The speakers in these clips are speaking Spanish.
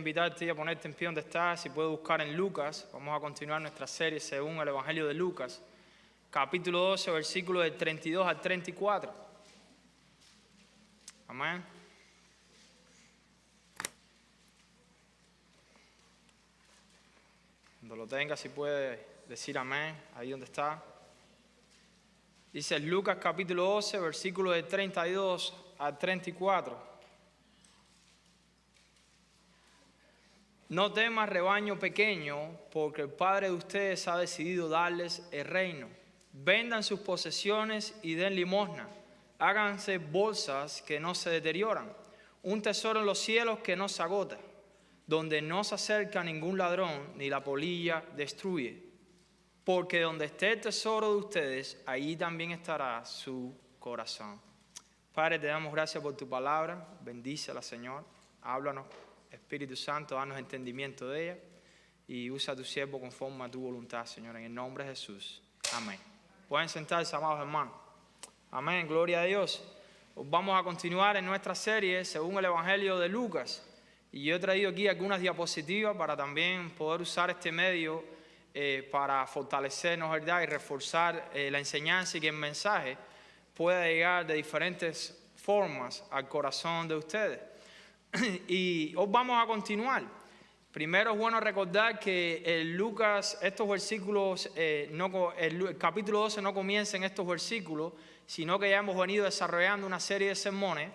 invitarte a ponerte en pie donde estás. Si puedes buscar en Lucas, vamos a continuar nuestra serie según el Evangelio de Lucas, capítulo 12, versículos del 32 al 34. Amén. Cuando lo tengas, si puedes decir amén, ahí donde está. Dice Lucas capítulo 12, versículos del 32 al 34. No temas, rebaño pequeño, porque el Padre de ustedes ha decidido darles el reino. Vendan sus posesiones y den limosna. Háganse bolsas que no se deterioran, un tesoro en los cielos que no se agota, donde no se acerca ningún ladrón ni la polilla destruye. Porque donde esté el tesoro de ustedes, allí también estará su corazón. Padre, te damos gracias por tu palabra. Bendícela, Señor. Háblanos, Espíritu Santo, danos entendimiento de ella y usa a tu siervo conforme a tu voluntad, Señor, en el nombre de Jesús. Amén. Pueden sentarse, amados hermanos. Amén, gloria a Dios. Vamos a continuar en nuestra serie según el Evangelio de Lucas. Y yo he traído aquí algunas diapositivas para también poder usar este medio para fortalecernos, ¿verdad? Y reforzar la enseñanza y que el mensaje pueda llegar de diferentes formas al corazón de ustedes. Y hoy vamos a continuar. Primero es bueno recordar que Lucas, estos versículos, el capítulo 12 no comienza en estos versículos, sino que ya hemos venido desarrollando una serie de sermones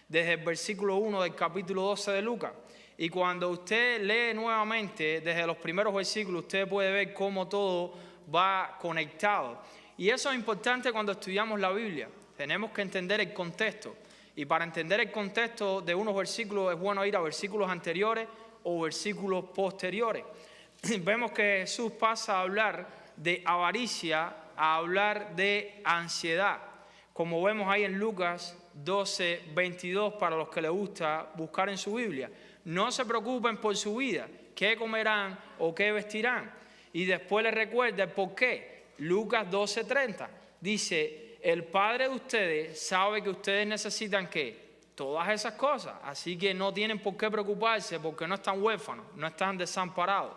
desde el versículo 1 del capítulo 12 de Lucas. Y cuando usted lee nuevamente desde los primeros versículos, usted puede ver cómo todo va conectado. Y eso es importante cuando estudiamos la Biblia. Tenemos que entender el contexto. Y para entender el contexto de unos versículos es bueno ir a versículos anteriores o versículos posteriores. Vemos que Jesús pasa a hablar de avaricia a hablar de ansiedad. Como vemos ahí en Lucas 12, 22, para los que les gusta buscar en su Biblia. No se preocupen por su vida, qué comerán o qué vestirán. Y después les recuerda el por qué. Lucas 12, 30 dice: el Padre de ustedes sabe que ustedes necesitan ¿qué? Todas esas cosas. Así que no tienen por qué preocuparse porque no están huérfanos, no están desamparados.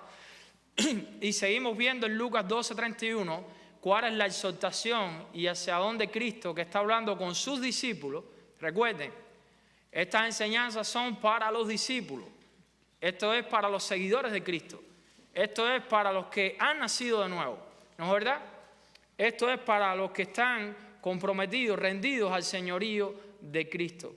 Y seguimos viendo en Lucas 12, 31 cuál es la exhortación y hacia dónde Cristo, que está hablando con sus discípulos. Recuerden, estas enseñanzas son para los discípulos. Esto es para los seguidores de Cristo. Esto es para los que han nacido de nuevo. ¿No es verdad? Esto es para los que están comprometidos, rendidos al señorío de Cristo.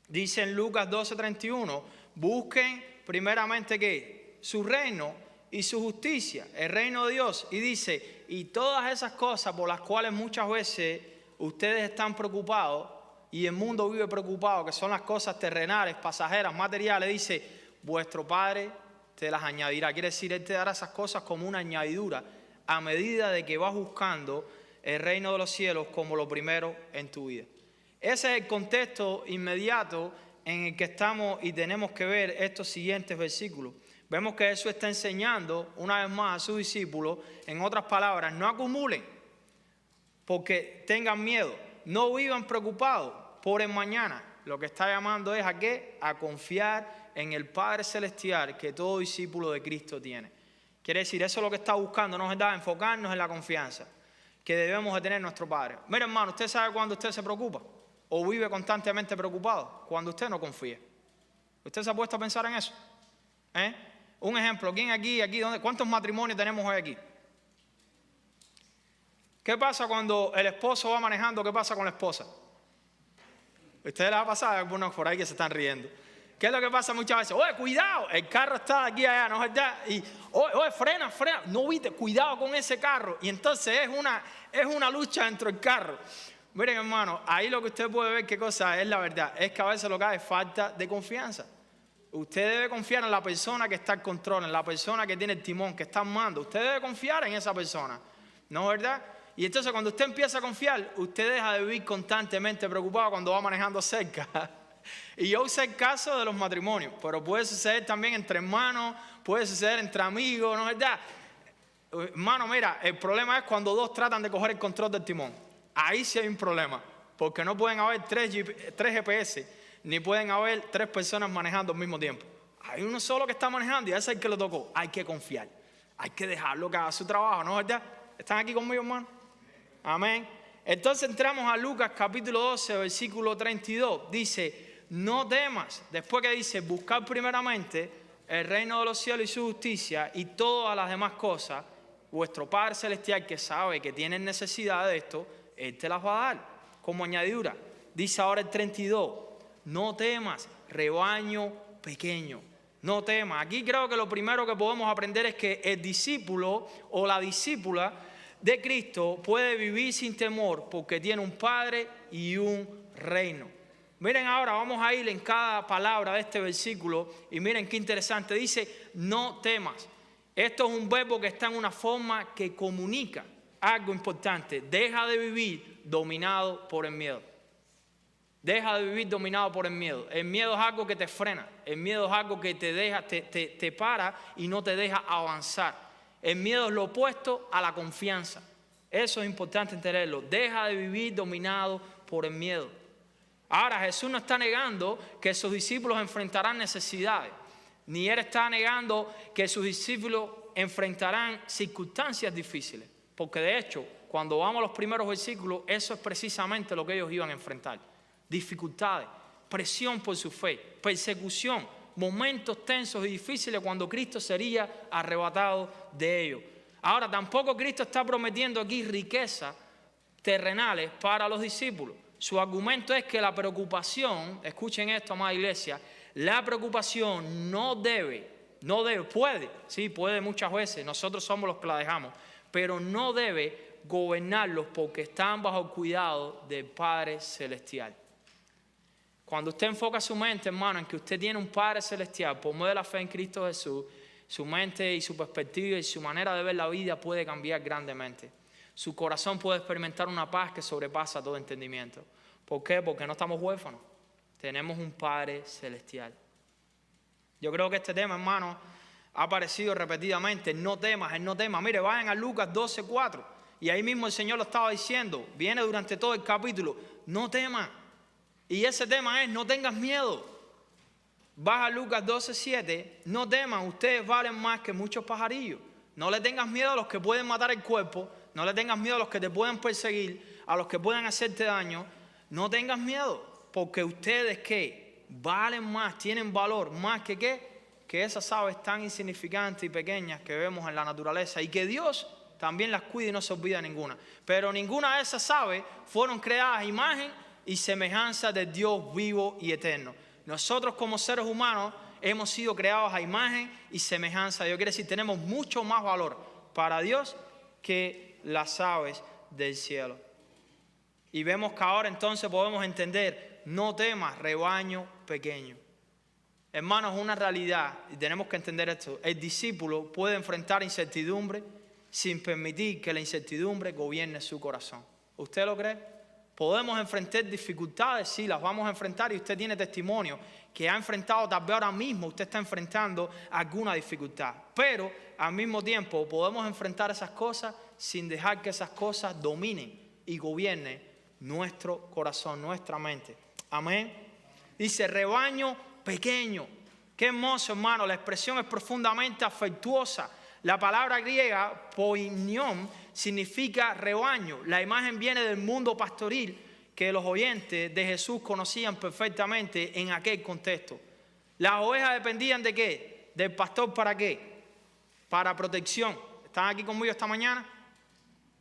Dice en Lucas 12:31, busquen primeramente ¿qué? Su reino y su justicia, el reino de Dios. Y dice, y todas esas cosas por las cuales muchas veces ustedes están preocupados y el mundo vive preocupado, que son las cosas terrenales, pasajeras, materiales, dice, vuestro Padre te las añadirá. Quiere decir, Él te dará esas cosas como una añadidura a medida de que vas buscando el reino de los cielos como lo primero en tu vida. Ese es el contexto inmediato en el que estamos y tenemos que ver estos siguientes versículos. Vemos que Jesús está enseñando una vez más a sus discípulos, en otras palabras, no acumulen porque tengan miedo, no vivan preocupados por el mañana. Lo que está llamando es ¿a qué? A confiar en el Padre Celestial que todo discípulo de Cristo tiene. Quiere decir, eso es lo que está buscando, nos da enfocarnos en la confianza que debemos de tener en nuestro Padre. Mira, hermano, ¿usted sabe cuándo usted se preocupa? ¿O vive constantemente preocupado? Cuando usted no confía. ¿Usted se ha puesto a pensar en eso? Un ejemplo, ¿quién aquí, dónde? ¿Cuántos matrimonios tenemos hoy aquí? ¿Qué pasa cuando el esposo va manejando? ¿Qué pasa con la esposa? ¿Ustedes les ha pasado? Hay algunos por ahí que se están riendo. ¿Qué es lo que pasa muchas veces? Oye, cuidado, el carro está aquí allá, ¿no es verdad? Y, oye, frena, no viste, cuidado con ese carro. Y entonces es una lucha dentro del carro. Miren, hermano, ahí lo que usted puede ver qué cosa es la verdad. Es que a veces lo que hay es falta de confianza. Usted debe confiar en la persona que está al control, en la persona que tiene el timón, que está armando. Usted debe confiar en esa persona, ¿no es verdad? Y entonces cuando usted empieza a confiar, usted deja de vivir constantemente preocupado cuando va manejando cerca. Y yo usé el caso de los matrimonios, pero puede suceder también entre hermanos, puede suceder entre amigos, ¿no es verdad? Hermano, mira, el problema es cuando dos tratan de coger el control del timón. Ahí sí hay un problema, porque no pueden haber tres GPS, ni pueden haber tres personas manejando al mismo tiempo. Hay uno solo que está manejando y ese es el que lo tocó. Hay que confiar. Hay que dejarlo que haga su trabajo, ¿no es verdad? ¿Están aquí conmigo, hermano? Amén. Entonces entramos a Lucas capítulo 12, versículo 32. Dice, no temas. Después que dice, buscar primeramente el reino de los cielos y su justicia y todas las demás cosas, vuestro Padre Celestial que sabe que tienen necesidad de esto, Él te las va a dar como añadidura. Dice ahora el 32, no temas, rebaño pequeño. No temas. Aquí creo que lo primero que podemos aprender es que el discípulo o la discípula de Cristo puede vivir sin temor porque tiene un Padre y un reino. Miren ahora, vamos a ir en cada palabra de este versículo y miren qué interesante. Dice, no temas. Esto es un verbo que está en una forma que comunica algo importante. Deja de vivir dominado por el miedo. Deja de vivir dominado por el miedo. El miedo es algo que te frena. El miedo es algo que te deja, te para y no te deja avanzar. El miedo es lo opuesto a la confianza. Eso es importante entenderlo. Deja de vivir dominado por el miedo. Ahora, Jesús no está negando que sus discípulos enfrentarán necesidades. Ni Él está negando que sus discípulos enfrentarán circunstancias difíciles. Porque de hecho, cuando vamos a los primeros versículos, eso es precisamente lo que ellos iban a enfrentar. Dificultades, presión por su fe, persecución, momentos tensos y difíciles cuando Cristo sería arrebatado de ellos. Ahora, tampoco Cristo está prometiendo aquí riquezas terrenales para los discípulos. Su argumento es que la preocupación, escuchen esto, amada iglesia, la preocupación puede muchas veces, nosotros somos los que la dejamos, pero no debe gobernarlos porque están bajo el cuidado del Padre Celestial. Cuando usted enfoca su mente, hermano, en que usted tiene un Padre Celestial, por medio de la fe en Cristo Jesús, su mente y su perspectiva y su manera de ver la vida puede cambiar grandemente. Su corazón puede experimentar una paz que sobrepasa todo entendimiento. ¿Por qué? Porque no estamos huérfanos. Tenemos un Padre Celestial. Yo creo que este tema, hermano, ha aparecido repetidamente. No temas, no temas. Mire, vayan a Lucas 12:4. Y ahí mismo el Señor lo estaba diciendo. Viene durante todo el capítulo. No temas. Y ese tema es, no tengas miedo. Baja a Lucas 12:7. No teman, ustedes valen más que muchos pajarillos. No le tengas miedo a los que pueden matar el cuerpo. No le tengas miedo a los que te pueden perseguir, a los que pueden hacerte daño. No tengas miedo, porque ustedes, ¿qué? Valen más, tienen valor, más que ¿qué? Que esas aves tan insignificantes y pequeñas que vemos en la naturaleza y que Dios también las cuida y no se olvida ninguna. Pero ninguna de esas aves fueron creadas a imagen y semejanza de Dios vivo y eterno. Nosotros como seres humanos hemos sido creados a imagen y semejanza de Dios. Quiere decir, tenemos mucho más valor para Dios que las aves del cielo. Y vemos que ahora entonces podemos entender, no temas, rebaño pequeño. Hermanos, es una realidad y tenemos que entender esto. El discípulo puede enfrentar incertidumbre sin permitir que la incertidumbre gobierne su corazón. ¿Usted lo cree? Podemos enfrentar dificultades, sí, las vamos a enfrentar y usted tiene testimonio que ha enfrentado, tal vez ahora mismo usted está enfrentando alguna dificultad. Pero al mismo tiempo podemos enfrentar esas cosas sin dejar que esas cosas dominen y gobiernen nuestro corazón, nuestra mente. Amén. Dice rebaño pequeño. Qué hermoso, hermano. La expresión es profundamente afectuosa. La palabra griega poiñón significa rebaño. La imagen viene del mundo pastoril que los oyentes de Jesús conocían perfectamente en aquel contexto. Las ovejas dependían ¿de qué? Del pastor, ¿para qué? Para protección. ¿Están aquí conmigo esta mañana?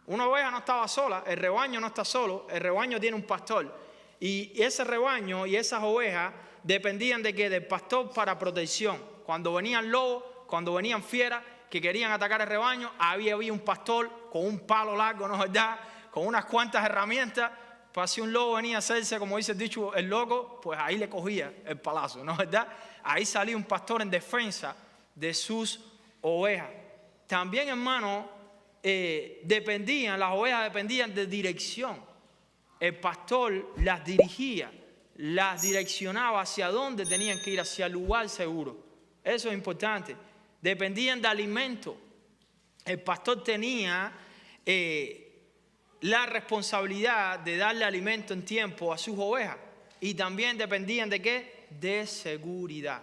Una oveja no estaba sola, el rebaño no está solo, el rebaño tiene un pastor. Y ese rebaño y esas ovejas dependían ¿de qué? Del pastor para protección. Cuando venían lobos, cuando venían fieras que querían atacar el rebaño, había un pastor con un palo largo, ¿no es verdad? Con unas cuantas herramientas. Pues si un lobo venía a hacerse, como dice el dicho, el loco, pues ahí le cogía el palazo, ¿no es verdad? Ahí salía un pastor en defensa de sus ovejas. También, hermano, las ovejas dependían de dirección. El pastor las dirigía, las direccionaba hacia dónde tenían que ir, hacia el lugar seguro. Eso es importante. Dependían de alimento. El pastor tenía la responsabilidad de darle alimento en tiempo a sus ovejas. Y también dependían ¿de qué? De seguridad.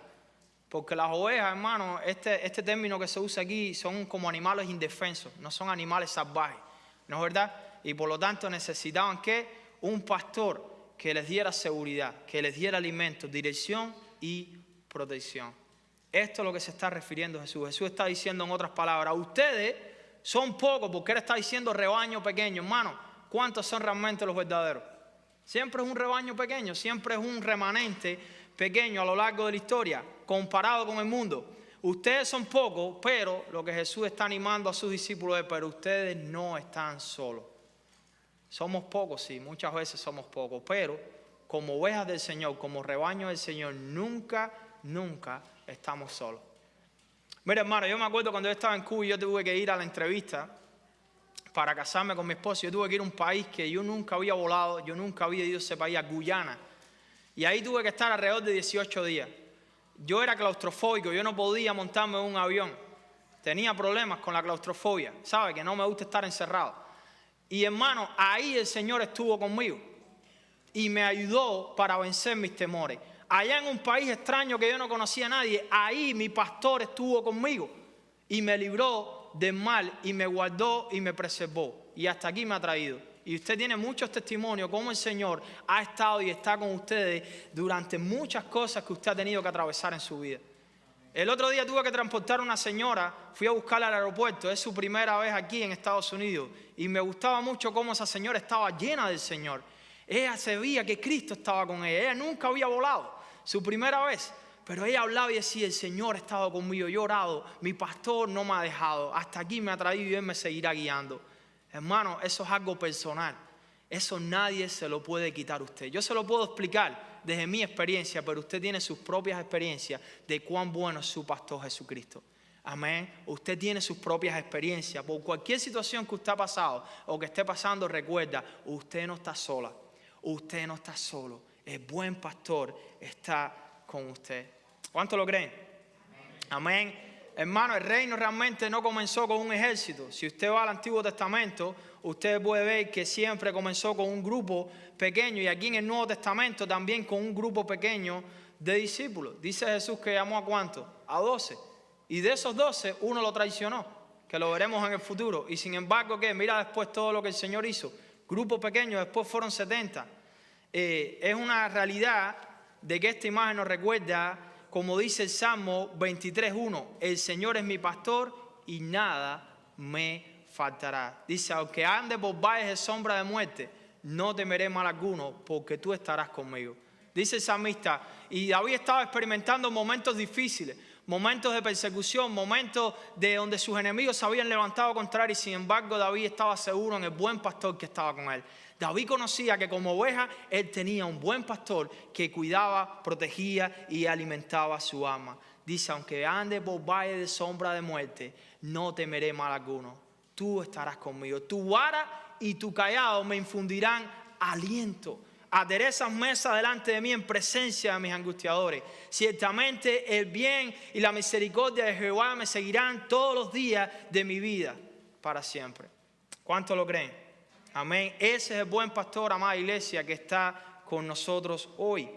Porque las ovejas, hermano, este término que se usa aquí, son como animales indefensos, no son animales salvajes, ¿no es verdad? Y por lo tanto necesitaban ¿qué? Un pastor que les diera seguridad, que les diera alimento, dirección y protección. Esto es lo que se está refiriendo Jesús. Jesús está diciendo en otras palabras, ustedes son pocos, porque Él está diciendo rebaño pequeño. Hermano, ¿cuántos son realmente los verdaderos? Siempre es un rebaño pequeño, siempre es un remanente pequeño a lo largo de la historia, comparado con el mundo. Ustedes son pocos, pero lo que Jesús está animando a sus discípulos es, pero ustedes no están solos. Somos pocos, sí, muchas veces somos pocos, pero como ovejas del Señor, como rebaño del Señor, nunca estamos solos. Mira, hermano, yo me acuerdo cuando yo estaba en Cuba y yo tuve que ir a la entrevista para casarme con mi esposo. Yo tuve que ir a un país que yo nunca había volado, yo nunca había ido a ese país, a Guyana. Y ahí tuve que estar alrededor de 18 días. Yo era claustrofóbico, yo no podía montarme en un avión. Tenía problemas con la claustrofobia, ¿sabe? Que no me gusta estar encerrado. Y hermano, ahí el Señor estuvo conmigo y me ayudó para vencer mis temores. Allá en un país extraño que yo no conocía a nadie, ahí mi pastor estuvo conmigo y me libró del mal y me guardó y me preservó. Y hasta aquí me ha traído. Y usted tiene muchos testimonios cómo el Señor ha estado y está con ustedes durante muchas cosas que usted ha tenido que atravesar en su vida. El otro día tuve que transportar a una señora, fui a buscarla al aeropuerto, es su primera vez aquí en Estados Unidos. Y me gustaba mucho cómo esa señora estaba llena del Señor. Ella sabía que Cristo estaba con ella, ella nunca había volado, su primera vez. Pero ella hablaba y decía, el Señor ha estado conmigo, yo he orado, mi pastor no me ha dejado, hasta aquí me ha traído y Él me seguirá guiando. Hermano, eso es algo personal, eso nadie se lo puede quitar a usted. Yo se lo puedo explicar desde mi experiencia, pero usted tiene sus propias experiencias de cuán bueno es su pastor Jesucristo. Amén. Usted tiene sus propias experiencias. Por cualquier situación que usted ha pasado o que esté pasando, recuerda, usted no está sola, usted no está solo. El buen pastor está con usted. ¿Cuánto lo creen? Amén. Hermano, el reino realmente no comenzó con un ejército. Si usted va al Antiguo Testamento, usted puede ver que siempre comenzó con un grupo pequeño, y aquí en el Nuevo Testamento también con un grupo pequeño de discípulos. Dice Jesús que llamó a ¿cuántos? A 12. Y de esos 12, uno lo traicionó, que lo veremos en el futuro. Y sin embargo, ¿qué? Mira después todo lo que el Señor hizo. Grupo pequeño, después fueron 70. Es una realidad de que esta imagen nos recuerda, como dice el Salmo 23:1, el Señor es mi pastor y nada me faltará. Dice, aunque ande por valles de sombra de muerte, no temeré mal alguno, porque tú estarás conmigo. Dice el salmista, y David estaba experimentando momentos difíciles, momentos de persecución, momentos de donde sus enemigos se habían levantado contra él, y sin embargo David estaba seguro en el buen pastor que estaba con él. David conocía que como oveja él tenía un buen pastor que cuidaba, protegía y alimentaba su alma. Dice, aunque ande por valle de sombra de muerte, no temeré mal alguno. Tú estarás conmigo. Tu vara y tu cayado me infundirán aliento. Aderezas mesa delante de mí en presencia de mis angustiadores. Ciertamente el bien y la misericordia de Jehová me seguirán todos los días de mi vida para siempre. ¿Cuántos lo creen? Amén. Ese es el buen pastor, amada iglesia, que está con nosotros hoy.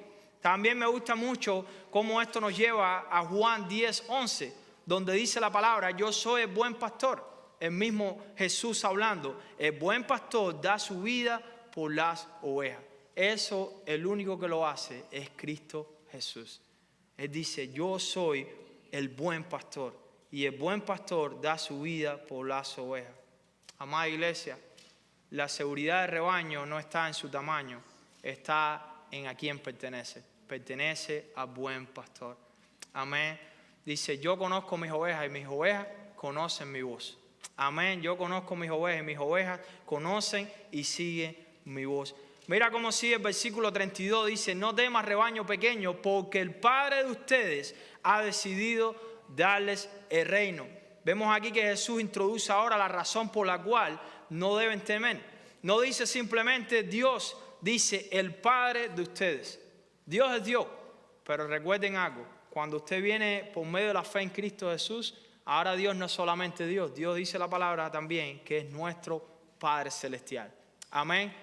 También me gusta mucho cómo esto nos lleva a Juan 10:11, donde dice la palabra, yo soy el buen pastor. El mismo Jesús hablando, el buen pastor da su vida por las ovejas. Eso, el único que lo hace es Cristo Jesús. Él dice, yo soy el buen pastor, y el buen pastor da su vida por las ovejas. Amada iglesia, la seguridad del rebaño no está en su tamaño, está en a quién pertenece. Pertenece al buen pastor. Amén. Dice, yo conozco mis ovejas y mis ovejas conocen mi voz. Amén. Yo conozco mis ovejas y mis ovejas conocen y siguen mi voz. Mira cómo sigue el versículo 32. Dice, no temas rebaño pequeño, porque el Padre de ustedes ha decidido darles el reino. Vemos aquí que Jesús introduce ahora la razón por la cual no deben temer. No dice simplemente Dios, dice el Padre de ustedes. Dios es Dios, pero recuerden algo, cuando usted viene por medio de la fe en Cristo Jesús, ahora Dios no es solamente Dios, Dios dice la palabra también que es nuestro Padre Celestial. Amén.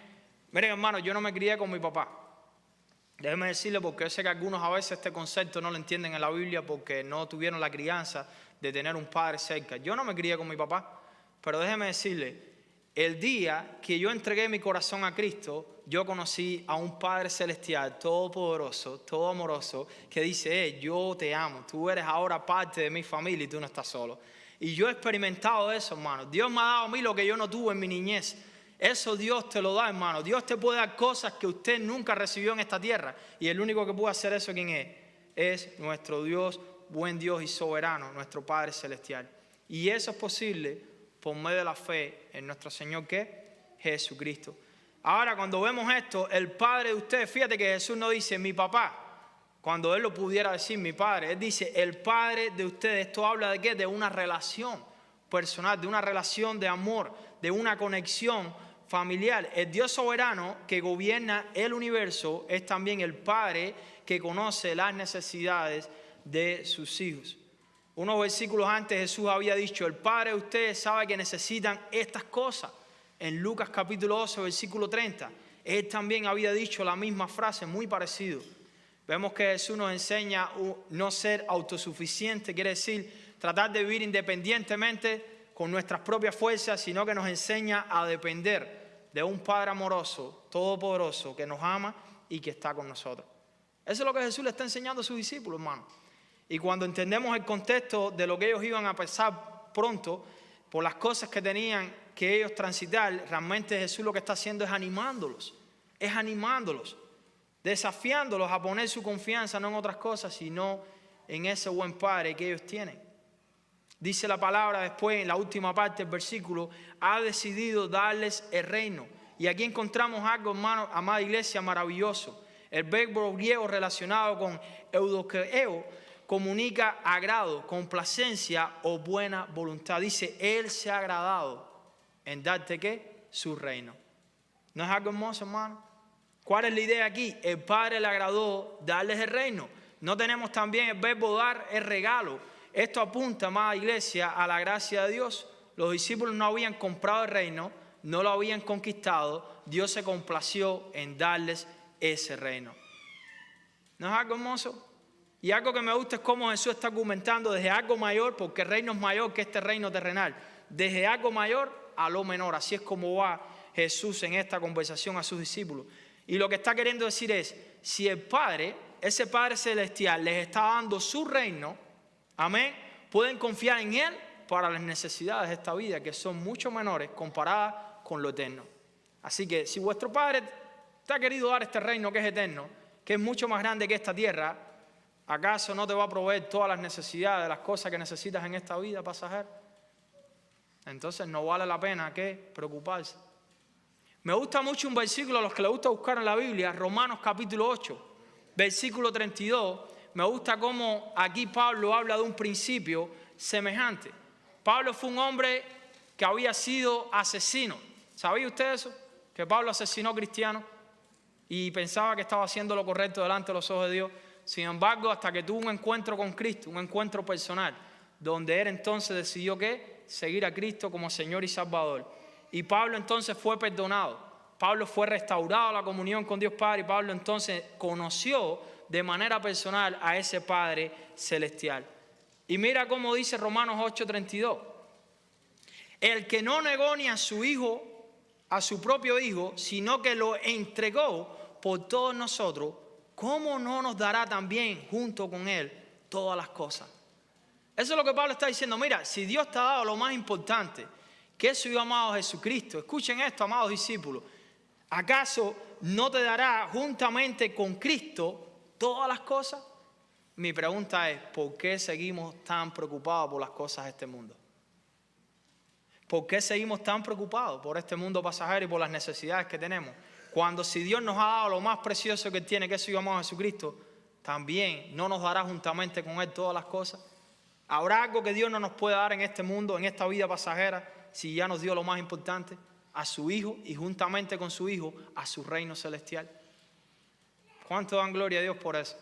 Miren hermanos, yo no me crié con mi papá. Déjeme decirle, porque yo sé que algunos a veces este concepto no lo entienden en la Biblia porque no tuvieron la crianza de tener un padre cerca. Yo no me crié con mi papá, pero déjeme decirle, el día que yo entregué mi corazón a Cristo, yo conocí a un Padre Celestial, todopoderoso, todo amoroso, que dice, yo te amo, tú eres ahora parte de mi familia y tú no estás solo. Y yo he experimentado eso, hermano. Dios me ha dado a mí lo que yo no tuve en mi niñez. Eso Dios te lo da, hermano. Dios te puede dar cosas que usted nunca recibió en esta tierra. Y el único que puede hacer eso, ¿quién es? Es nuestro Dios, buen Dios y soberano, nuestro Padre Celestial. Y eso es posible por medio de la fe en nuestro Señor, ¿qué? Jesucristo. Ahora, cuando vemos esto, el Padre de ustedes, fíjate que Jesús no dice mi papá, cuando Él lo pudiera decir mi Padre. Él dice el Padre de ustedes. Esto habla de ¿qué? De una relación personal, de una relación de amor, de una conexión familiar. El Dios soberano que gobierna el universo es también el Padre que conoce las necesidades de sus hijos. Unos versículos antes Jesús había dicho, el Padre de ustedes sabe que necesitan estas cosas. En Lucas capítulo 12, versículo 30, Él también había dicho la misma frase, muy parecido. Vemos que Jesús nos enseña no ser autosuficiente, quiere decir tratar de vivir independientemente con nuestras propias fuerzas, sino que nos enseña a depender de un Padre amoroso, todopoderoso, que nos ama y que está con nosotros. Eso es lo que Jesús le está enseñando a sus discípulos, hermano. Y cuando entendemos el contexto de lo que ellos iban a pasar pronto, por las cosas que tenían que ellos transitar, realmente Jesús lo que está haciendo es animándolos, desafiándolos a poner su confianza no en otras cosas, sino en ese buen Padre que ellos tienen. Dice la palabra después, en la última parte del versículo, ha decidido darles el reino. Y aquí encontramos algo, hermano, amada iglesia, maravilloso. El verbo griego relacionado con eudokeo comunica agrado, complacencia o buena voluntad. Dice, Él se ha agradado en darte, ¿qué? Su reino. ¿No es algo hermoso, hermano? ¿Cuál es la idea aquí? El Padre le agradó darles el reino. No tenemos también el verbo dar el regalo. Esto apunta, amada iglesia, a la gracia de Dios. Los discípulos no habían comprado el reino, no lo habían conquistado. Dios se complació en darles ese reino. ¿No es algo hermoso? Y algo que me gusta es cómo Jesús está argumentando desde algo mayor, porque el reino es mayor que este reino terrenal. Desde algo mayor a lo menor. Así es como va Jesús en esta conversación a sus discípulos. Y lo que está queriendo decir es, si el Padre, ese Padre Celestial, les está dando su reino, amén, pueden confiar en Él para las necesidades de esta vida, que son mucho menores comparadas con lo eterno. Así que si vuestro Padre te ha querido dar este reino que es eterno, que es mucho más grande que esta tierra, ¿acaso no te va a proveer todas las necesidades, las cosas que necesitas en esta vida pasajera? Entonces no vale la pena ¿qué? Preocuparse. Me gusta mucho un versículo a los que les gusta buscar en la Biblia, Romanos capítulo 8, versículo 32. Me gusta cómo aquí Pablo habla de un principio semejante. Pablo fue un hombre que había sido asesino. ¿Sabía usted eso? Que Pablo asesinó cristianos y pensaba que estaba haciendo lo correcto delante de los ojos de Dios. Sin embargo, hasta que tuvo un encuentro con Cristo, un encuentro personal, donde él entonces decidió ¿qué? Seguir a Cristo como Señor y Salvador. Y Pablo entonces fue perdonado. Pablo fue restaurado a la comunión con Dios Padre y Pablo entonces conoció de manera personal a ese Padre Celestial. Y mira cómo dice Romanos 8:32. El que no negó ni a su hijo, a su propio hijo, sino que lo entregó por todos nosotros, ¿cómo no nos dará también junto con Él todas las cosas? Eso es lo que Pablo está diciendo. Mira, si Dios te ha dado lo más importante, que es su Hijo amado Jesucristo, escuchen esto, amados discípulos, ¿acaso no te dará juntamente con Cristo todas las cosas? Mi pregunta es, ¿por qué seguimos tan preocupados por las cosas de este mundo? ¿Por qué seguimos tan preocupados por este mundo pasajero y por las necesidades que tenemos? Cuando si Dios nos ha dado lo más precioso que tiene, que es su Hijo amado Jesucristo, también no nos dará juntamente con Él todas las cosas. ¿Habrá algo que Dios no nos pueda dar en este mundo, en esta vida pasajera, si ya nos dio lo más importante? A su Hijo y juntamente con su Hijo a su reino celestial. ¿Cuánto dan gloria a Dios por eso?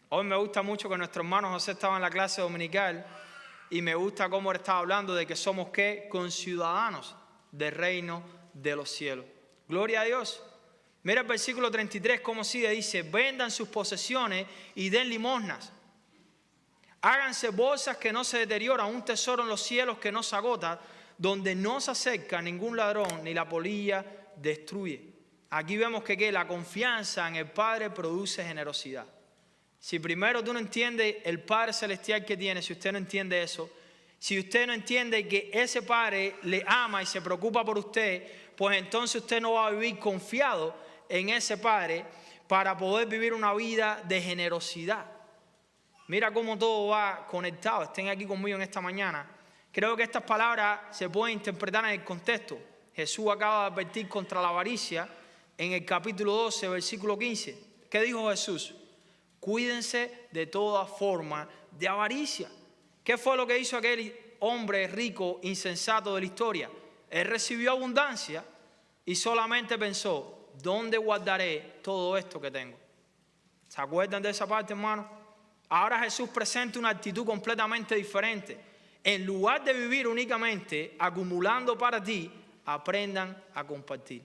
Hoy me gusta mucho que nuestro hermano José estaba en la clase dominical y me gusta cómo él estaba hablando de que somos ¿qué? Conciudadanos del reino de los cielos. Gloria a Dios. Mira el versículo 33, cómo sigue, dice, vendan sus posesiones y den limosnas. Háganse bolsas que no se deterioran, un tesoro en los cielos que no se agota, donde no se acerca ningún ladrón ni la polilla destruye. Aquí vemos que la confianza en el Padre produce generosidad. Si primero tú no entiendes el Padre Celestial que tiene, si usted no entiende eso, si usted no entiende que ese Padre le ama y se preocupa por usted, pues entonces usted no va a vivir confiado en ese Padre para poder vivir una vida de generosidad. Mira cómo todo va conectado. Estén aquí conmigo en esta mañana. Creo que estas palabras se pueden interpretar en el contexto. Jesús acaba de advertir contra la avaricia en el capítulo 12, versículo 15. ¿Qué dijo Jesús? Cuídense de toda forma de avaricia. ¿Qué fue lo que hizo aquel hombre rico, insensato de la historia? Él recibió abundancia y solamente pensó, ¿dónde guardaré todo esto que tengo? ¿Se acuerdan de esa parte, hermano? Ahora Jesús presenta una actitud completamente diferente. En lugar de vivir únicamente acumulando para ti, aprendan a compartir.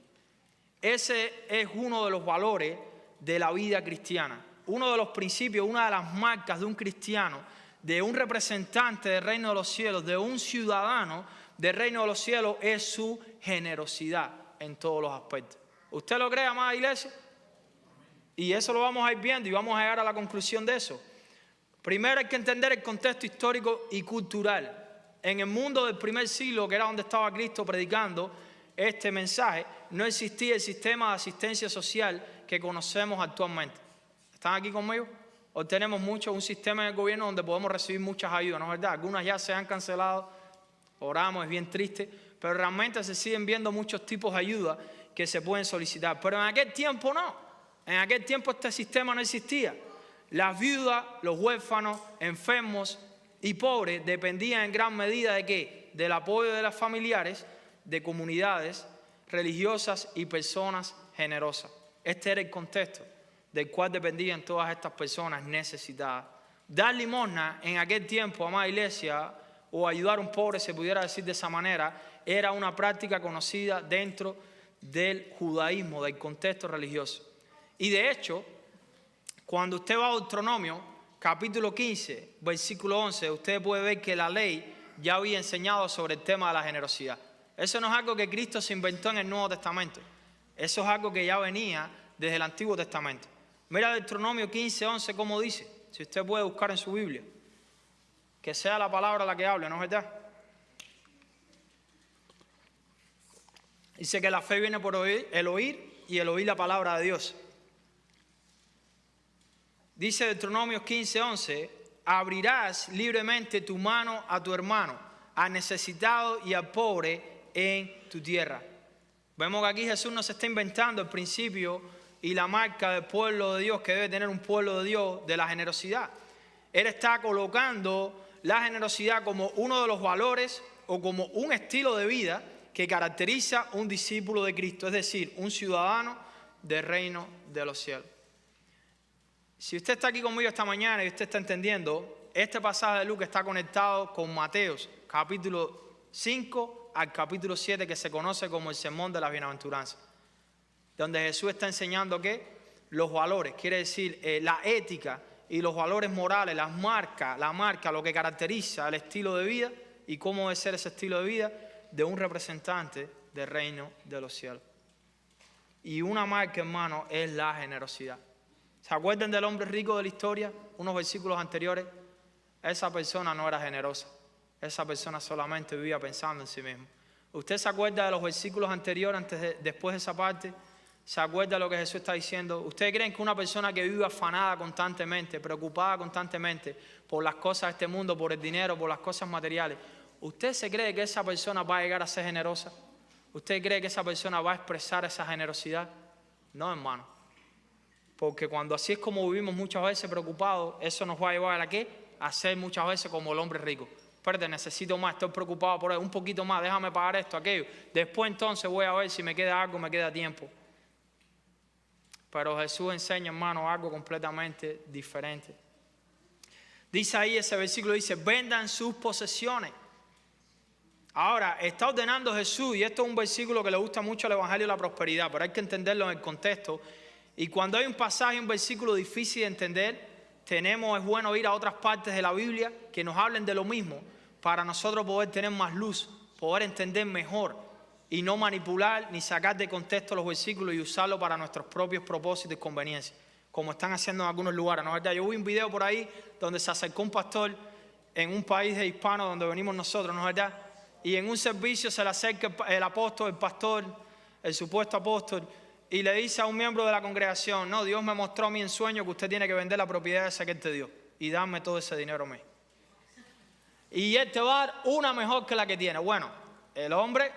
Ese es uno de los valores de la vida cristiana. Uno de los principios, una de las marcas de un cristiano, de un representante del reino de los cielos, de un ciudadano del reino de los cielos, es su generosidad en todos los aspectos. ¿Usted lo cree, amada iglesia? Y eso lo vamos a ir viendo y vamos a llegar a la conclusión de eso. Primero hay que entender el contexto histórico y cultural. En el mundo del primer siglo, que era donde estaba Cristo predicando este mensaje, no existía el sistema de asistencia social que conocemos actualmente. ¿Están aquí conmigo? Hoy tenemos un sistema en el gobierno donde podemos recibir muchas ayudas, ¿no es verdad? Algunas ya se han cancelado, oramos, es bien triste, pero realmente se siguen viendo muchos tipos de ayudas que se pueden solicitar. Pero en aquel tiempo no. En aquel tiempo este sistema no existía. Las viudas, los huérfanos, enfermos y pobres dependían en gran medida ¿de qué? Del apoyo de los familiares, de comunidades religiosas y personas generosas. Este era el contexto del cual dependían todas estas personas necesitadas. Dar limosna en aquel tiempo, amada iglesia, o ayudar a un pobre, se pudiera decir de esa manera, era una práctica conocida dentro del judaísmo, del contexto religioso. Y de hecho, cuando usted va a Deuteronomio, capítulo 15, versículo 11, usted puede ver que la ley ya había enseñado sobre el tema de la generosidad. Eso no es algo que Cristo se inventó en el Nuevo Testamento. Eso es algo que ya venía desde el Antiguo Testamento. Mira Deuteronomio 15, 11, cómo dice. Si usted puede buscar en su Biblia. Que sea la palabra la que hable, ¿no es verdad? Dice que la fe viene por oír y el oír la palabra de Dios. Dice Deuteronomio 15, 11, abrirás libremente tu mano a tu hermano, al necesitado y al pobre en tu tierra. Vemos que aquí Jesús no se está inventando el principio y la marca del pueblo de Dios que debe tener un pueblo de Dios, de la generosidad. Él está colocando la generosidad como uno de los valores o como un estilo de vida que caracteriza un discípulo de Cristo, es decir, un ciudadano del reino de los cielos. Si usted está aquí conmigo esta mañana y usted está entendiendo, este pasaje de Lucas está conectado con Mateos, capítulo 5 al capítulo 7, que se conoce como el Sermón de las Bienaventuranzas, donde Jesús está enseñando que los valores, quiere decir la ética y los valores morales, la marca, lo que caracteriza el estilo de vida y cómo debe ser ese estilo de vida de un representante del reino de los cielos. Y una marca, hermano, es la generosidad. ¿Se acuerdan del hombre rico de la historia? Unos versículos anteriores. Esa persona no era generosa. Esa persona solamente vivía pensando en sí mismo. ¿Usted se acuerda de los versículos anteriores, después de esa parte? ¿Se acuerda de lo que Jesús está diciendo? ¿Ustedes creen que una persona que vive afanada constantemente, preocupada constantemente por las cosas de este mundo, por el dinero, por las cosas materiales, ¿usted se cree que esa persona va a llegar a ser generosa? ¿Usted cree que esa persona va a expresar esa generosidad? No, hermano. Porque cuando así es como vivimos muchas veces preocupados, eso nos va a llevar ¿a qué? A ser muchas veces como el hombre rico. Espérate, necesito más, estoy preocupado por él, un poquito más, déjame pagar esto, aquello. Después entonces voy a ver si me queda algo, me queda tiempo. Pero Jesús enseña, hermano, algo completamente diferente. Dice ahí ese versículo, dice, vendan sus posesiones. Ahora, está ordenando Jesús, y esto es un versículo que le gusta mucho al Evangelio de la Prosperidad, pero hay que entenderlo en el contexto. Y cuando hay un pasaje, un versículo difícil de entender, es bueno ir a otras partes de la Biblia que nos hablen de lo mismo, para nosotros poder tener más luz, poder entender mejor y no manipular ni sacar de contexto los versículos y usarlos para nuestros propios propósitos y conveniencias, como están haciendo en algunos lugares, ¿no es verdad? Yo vi un video por ahí donde se acercó un pastor en un país de hispano donde venimos nosotros, ¿no es verdad? Y en un servicio se le acerca el apóstol, el pastor, el supuesto apóstol, y le dice a un miembro de la congregación: no, Dios me mostró a mí en sueño que usted tiene que vender la propiedad esa que Él te dio y darme todo ese dinero a mí. Y Él te va a dar una mejor que la que tiene. Bueno, el hombre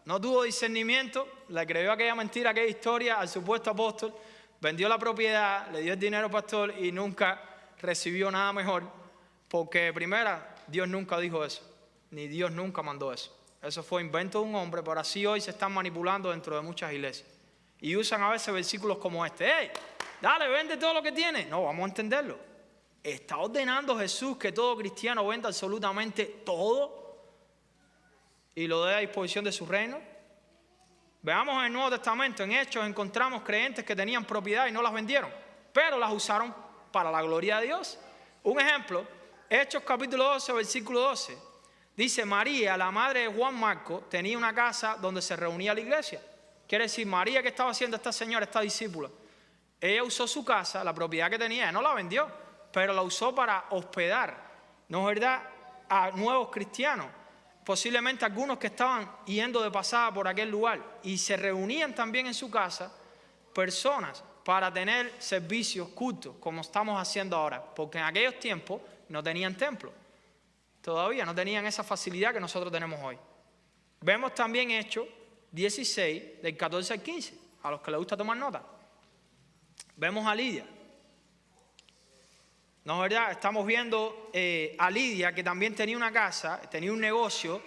no tuvo discernimiento, le creyó aquella mentira, aquella historia al supuesto apóstol, vendió la propiedad, le dio el dinero al pastor y nunca recibió nada mejor, porque primera, Dios nunca dijo eso. Ni Dios nunca mandó eso. Eso fue invento de un hombre, pero así hoy se están manipulando dentro de muchas iglesias. Y usan a veces versículos como este: ¡hey, dale, vende todo lo que tienes! No, vamos a entenderlo. ¿Está ordenando Jesús que todo cristiano venda absolutamente todo y lo dé a disposición de su reino? Veamos en el Nuevo Testamento, en Hechos, encontramos creyentes que tenían propiedad y no las vendieron, pero las usaron para la gloria de Dios. Un ejemplo, Hechos capítulo 12, versículo 12. Dice: María, la madre de Juan Marcos, tenía una casa donde se reunía la iglesia. Quiere decir, María, ¿qué estaba haciendo esta señora, esta discípula? Ella usó su casa, la propiedad que tenía, ella no la vendió, pero la usó para hospedar, ¿no es verdad?, a nuevos cristianos. Posiblemente algunos que estaban yendo de pasada por aquel lugar. Y se reunían también en su casa personas para tener servicios, cultos, como estamos haciendo ahora. Porque en aquellos tiempos no tenían templo. Todavía no tenían esa facilidad que nosotros tenemos hoy. Vemos también Hechos 16, del 14 al 15, a los que les gusta tomar nota. Vemos a Lidia. ¿No es verdad? Estamos viendo a Lidia, que también tenía una casa, tenía un negocio,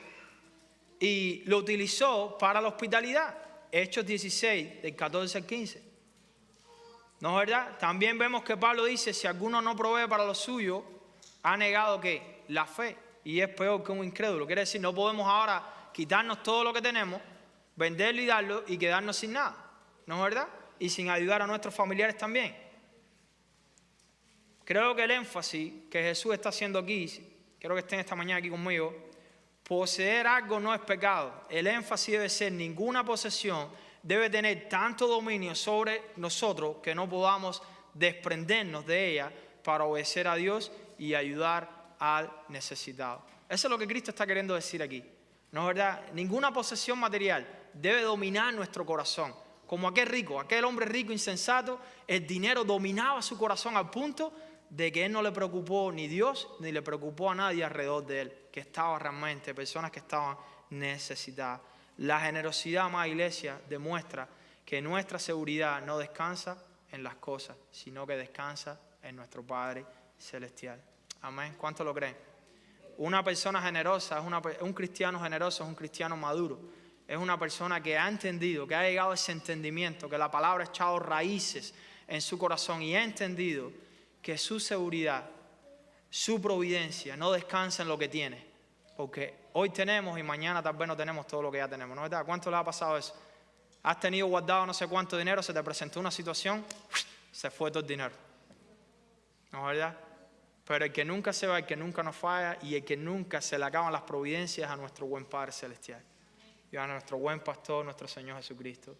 y lo utilizó para la hospitalidad. Hechos 16, del 14 al 15. ¿No es verdad? También vemos que Pablo dice: si alguno no provee para lo suyo, ha negado ¿qué? La fe. Y es peor que un incrédulo. Quiere decir, no podemos ahora quitarnos todo lo que tenemos, venderlo y darlo y quedarnos sin nada. ¿No es verdad? Y sin ayudar a nuestros familiares también. Creo que el énfasis que Jesús está haciendo aquí, quiero que estén esta mañana aquí conmigo, poseer algo no es pecado. El énfasis debe ser: ninguna posesión debe tener tanto dominio sobre nosotros que no podamos desprendernos de ella para obedecer a Dios y ayudar al necesitado. Eso es lo que Cristo está queriendo decir aquí. ¿No es verdad? Ninguna posesión material debe dominar nuestro corazón. Como aquel hombre rico insensato, el dinero dominaba su corazón al punto de que él no le preocupó ni Dios ni le preocupó a nadie alrededor de él, que estaba realmente, personas que estaban necesitadas. La generosidad, amada iglesia, demuestra que nuestra seguridad no descansa en las cosas, sino que descansa en nuestro Padre Celestial. Amén. ¿Cuánto lo creen? Una persona generosa, un cristiano generoso es un cristiano maduro. Es una persona que ha entendido, que ha llegado a ese entendimiento, que la palabra ha echado raíces en su corazón y ha entendido que su seguridad, su providencia no descansa en lo que tiene. Porque hoy tenemos y mañana tal vez no tenemos todo lo que ya tenemos, ¿no es verdad? ¿Cuánto le ha pasado eso? Has tenido guardado no sé cuánto dinero, se te presentó una situación, se fue todo el dinero. ¿No es verdad? Pero el que nunca se va, el que nunca nos falla y el que nunca se le acaban las providencias a nuestro buen Padre Celestial y a nuestro buen pastor, nuestro Señor Jesucristo.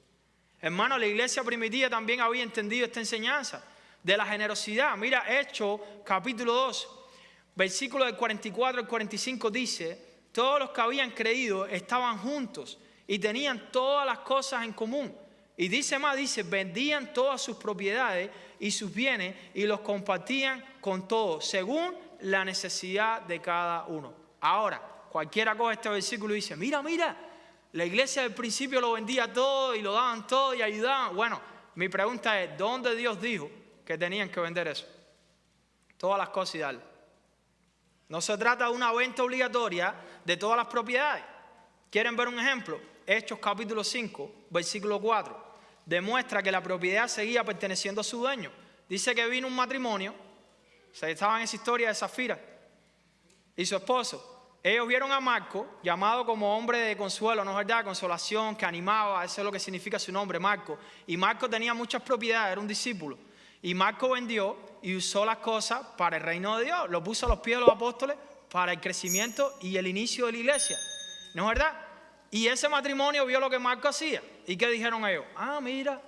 Hermano, la iglesia primitiva también había entendido esta enseñanza de la generosidad. Mira, Hechos capítulo 2, versículo del 44 al 45 dice: todos los que habían creído estaban juntos y tenían todas las cosas en común. Y dice más, dice: vendían todas sus propiedades y sus bienes y los compartían con todos, según la necesidad de cada uno. Ahora, cualquiera coge este versículo y dice: mira, la iglesia del principio lo vendía todo y lo daban todo y ayudaban. Bueno, mi pregunta es: ¿dónde Dios dijo que tenían que vender eso? Todas las cosas y darle. No se trata de una venta obligatoria de todas las propiedades. ¿Quieren ver un ejemplo? Hechos capítulo 5, versículo 4. Demuestra que la propiedad seguía perteneciendo a su dueño. Dice que vino un matrimonio, estaban en esa historia de Zafira y su esposo. ellos vieron a Marco, llamado como hombre de consuelo, ¿no es verdad? Consolación, que animaba, eso es lo que significa su nombre, Marco. Y Marco tenía muchas propiedades, era un discípulo. Y Marco vendió y usó las cosas para el reino de Dios. Lo puso a los pies de los apóstoles para el crecimiento y el inicio de la iglesia, ¿no es verdad? Y ese matrimonio vio lo que Marco hacía. ¿Y qué dijeron ellos? Ah, mira,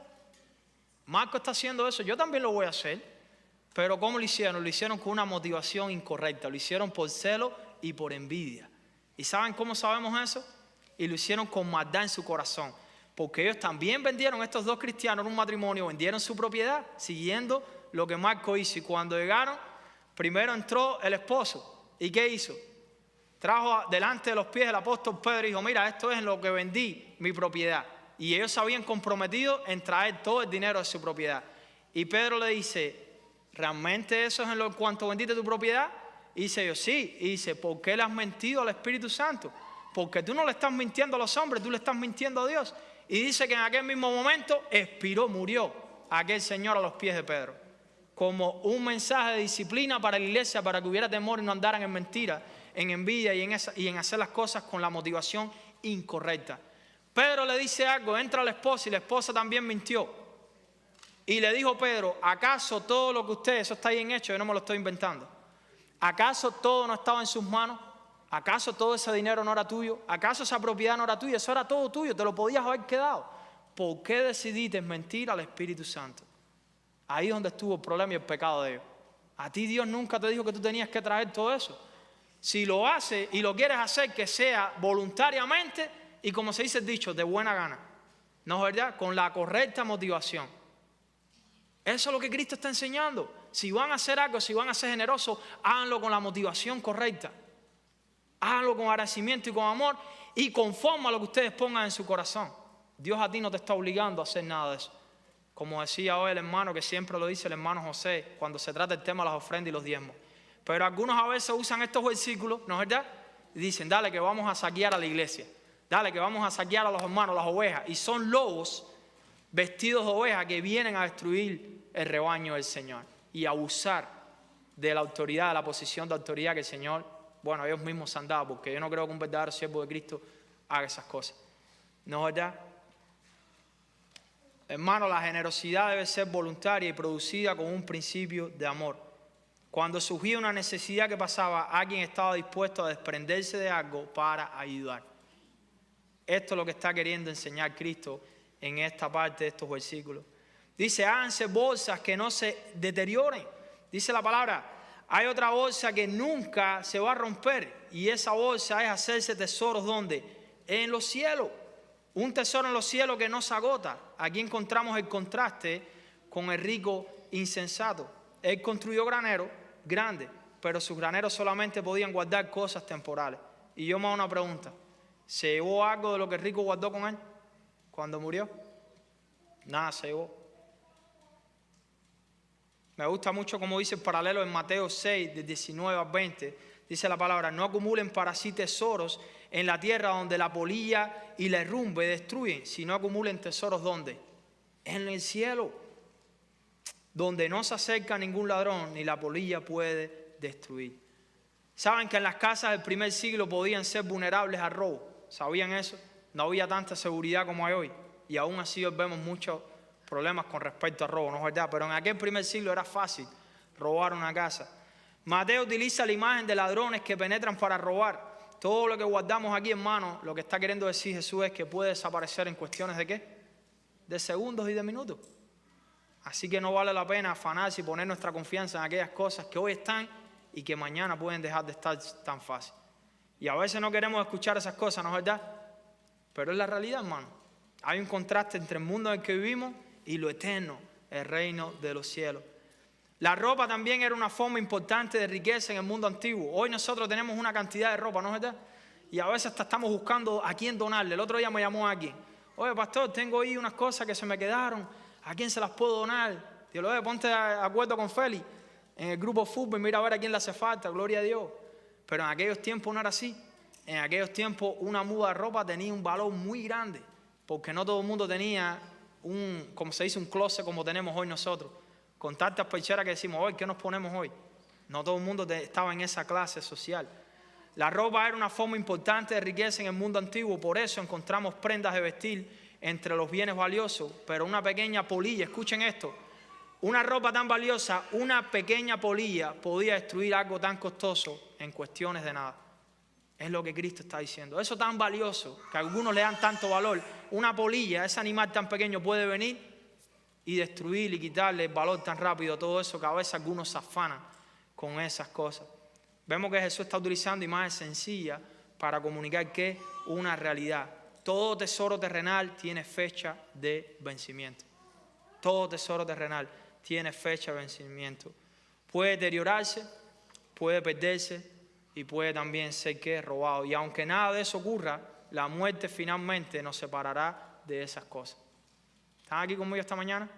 Marco está haciendo eso, yo también lo voy a hacer. Pero ¿cómo lo hicieron? Lo hicieron con una motivación incorrecta. Lo hicieron por celo y por envidia. ¿Y saben cómo sabemos eso? Y lo hicieron con maldad en su corazón. Porque ellos también vendieron, estos dos cristianos en un matrimonio, vendieron su propiedad siguiendo lo que Marco hizo. Y cuando llegaron, primero entró el esposo. ¿Y qué hizo? Trajo delante de los pies del apóstol Pedro y dijo, mira, esto es en lo que vendí mi propiedad. Y ellos se habían comprometido en traer todo el dinero de su propiedad. Y Pedro le dice, ¿realmente eso es en lo cuanto vendiste tu propiedad? Y dice yo, sí. Y dice, ¿por qué le has mentido al Espíritu Santo? Porque tú no le estás mintiendo a los hombres, tú le estás mintiendo a Dios. Y dice que en aquel mismo momento expiró, murió aquel señor a los pies de Pedro. Como un mensaje de disciplina para la iglesia, para que hubiera temor y no andaran en mentira, en envidia y en hacer las cosas con la motivación incorrecta. Pedro le dice algo, entra la esposa y la esposa también mintió. Y le dijo Pedro, ¿acaso todo lo que ustedes, eso está ahí en Hechos, yo no me lo estoy inventando? ¿Acaso todo no estaba en sus manos? ¿Acaso todo ese dinero no era tuyo? ¿Acaso esa propiedad no era tuya? Eso era todo tuyo, te lo podías haber quedado. ¿Por qué decidiste mentir al Espíritu Santo? Ahí es donde estuvo el problema y el pecado de ellos. A ti Dios nunca te dijo que tú tenías que traer todo eso. Si lo haces y lo quieres hacer, que sea voluntariamente y como se dice el dicho, de buena gana. ¿No es verdad? Con la correcta motivación. Eso es lo que Cristo está enseñando. Si van a hacer algo, si van a ser generosos, háganlo con la motivación correcta. Háganlo con agradecimiento y con amor y conforme a lo que ustedes pongan en su corazón. Dios a ti no te está obligando a hacer nada de eso. Como decía hoy el hermano, que siempre lo dice el hermano José, cuando se trata el tema de las ofrendas y los diezmos. Pero algunos a veces usan estos versículos, ¿no es verdad? Y dicen, dale que vamos a saquear a la iglesia. Dale que vamos a saquear a los hermanos, las ovejas. Y son lobos vestidos de ovejas que vienen a destruir el rebaño del Señor y a abusar de la autoridad, de la posición de autoridad que el Señor, bueno, ellos mismos han dado, porque yo no creo que un verdadero siervo de Cristo haga esas cosas. ¿No es verdad? Hermano, la generosidad debe ser voluntaria y producida con un principio de amor. Cuando surgía una necesidad que pasaba, alguien estaba dispuesto a desprenderse de algo para ayudar. Esto es lo que está queriendo enseñar Cristo en esta parte de estos versículos. Dice, háganse bolsas que no se deterioren. Dice la palabra, hay otra bolsa que nunca se va a romper. Y esa bolsa es hacerse tesoros, ¿dónde? En los cielos. Un tesoro en los cielos que no se agota. Aquí encontramos el contraste con el rico insensato. Él construyó graneros grandes, pero sus graneros solamente podían guardar cosas temporales. Y yo me hago una pregunta. ¿Se llevó algo de lo que el rico guardó con él cuando murió? Nada se llevó. Me gusta mucho como dice el paralelo en Mateo 6, de 19 al 20. Dice la palabra, no acumulen para sí tesoros en la tierra donde la polilla y la herrumbre destruyen, sino acumulen tesoros ¿dónde? En el cielo, donde no se acerca ningún ladrón ni la polilla puede destruir. ¿Saben que en las casas del primer siglo podían ser vulnerables al robo? ¿Sabían eso? No había tanta seguridad como hay hoy. Y aún así hoy vemos muchos problemas con respecto al robo, ¿no es verdad? Pero en aquel primer siglo era fácil robar una casa. Mateo utiliza la imagen de ladrones que penetran para robar. Todo lo que guardamos aquí, hermano, lo que está queriendo decir Jesús es que puede desaparecer en cuestiones ¿de qué? De segundos y de minutos. Así que no vale la pena afanarse y poner nuestra confianza en aquellas cosas que hoy están y que mañana pueden dejar de estar tan fácil. Y a veces no queremos escuchar esas cosas, ¿no es verdad? Pero es la realidad, hermano. Hay un contraste entre el mundo en el que vivimos y lo eterno, el reino de los cielos. La ropa también era una forma importante de riqueza en el mundo antiguo. Hoy nosotros tenemos una cantidad de ropa, ¿no es verdad? Y a veces hasta estamos buscando a quién donarle. El otro día me llamó alguien. Oye, pastor, tengo ahí unas cosas que se me quedaron. ¿A quién se las puedo donar? Digo, oye, ponte de acuerdo con Félix en el grupo de fútbol, mira a ver a quién le hace falta, gloria a Dios. Pero en aquellos tiempos no era así. En aquellos tiempos una muda de ropa tenía un valor muy grande, porque no todo el mundo tenía como se dice, un closet como tenemos hoy nosotros, con tantas percheras que decimos, hoy, ¿qué nos ponemos hoy? No todo el mundo estaba en esa clase social. La ropa era una forma importante de riqueza en el mundo antiguo, por eso encontramos prendas de vestir entre los bienes valiosos, pero una pequeña polilla, escuchen esto, una ropa tan valiosa, una pequeña polilla podía destruir algo tan costoso en cuestiones de nada. Es lo que Cristo está diciendo. Eso tan valioso, que algunos le dan tanto valor, una polilla, ese animal tan pequeño puede venir y destruir y quitarle el valor tan rápido, todo eso que a veces algunos se afanan con esas cosas. Vemos que Jesús está utilizando imágenes sencillas para comunicar que una realidad. Todo tesoro terrenal tiene fecha de vencimiento. Todo tesoro terrenal tiene fecha de vencimiento. Puede deteriorarse, puede perderse y puede también ser que robado. Y aunque nada de eso ocurra, la muerte finalmente nos separará de esas cosas. ¿Están aquí conmigo esta mañana?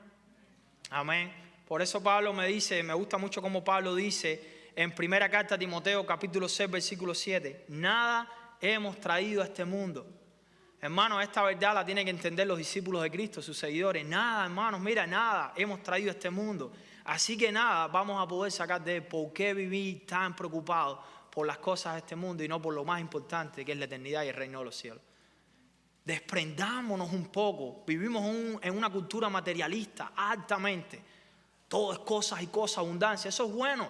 Amén. Por eso Pablo me dice, me gusta mucho como Pablo dice en primera carta a Timoteo, capítulo 6, versículo 7, nada hemos traído a este mundo. Hermanos, esta verdad la tienen que entender los discípulos de Cristo, sus seguidores. Nada, hermanos, mira, nada hemos traído a este mundo. Así que nada vamos a poder sacar de él. ¿Por qué vivir tan preocupados por las cosas de este mundo y no por lo más importante que es la eternidad y el reino de los cielos? Desprendámonos un poco. Vivimos en una cultura materialista altamente. Todo es cosas y cosas, abundancia. Eso es bueno,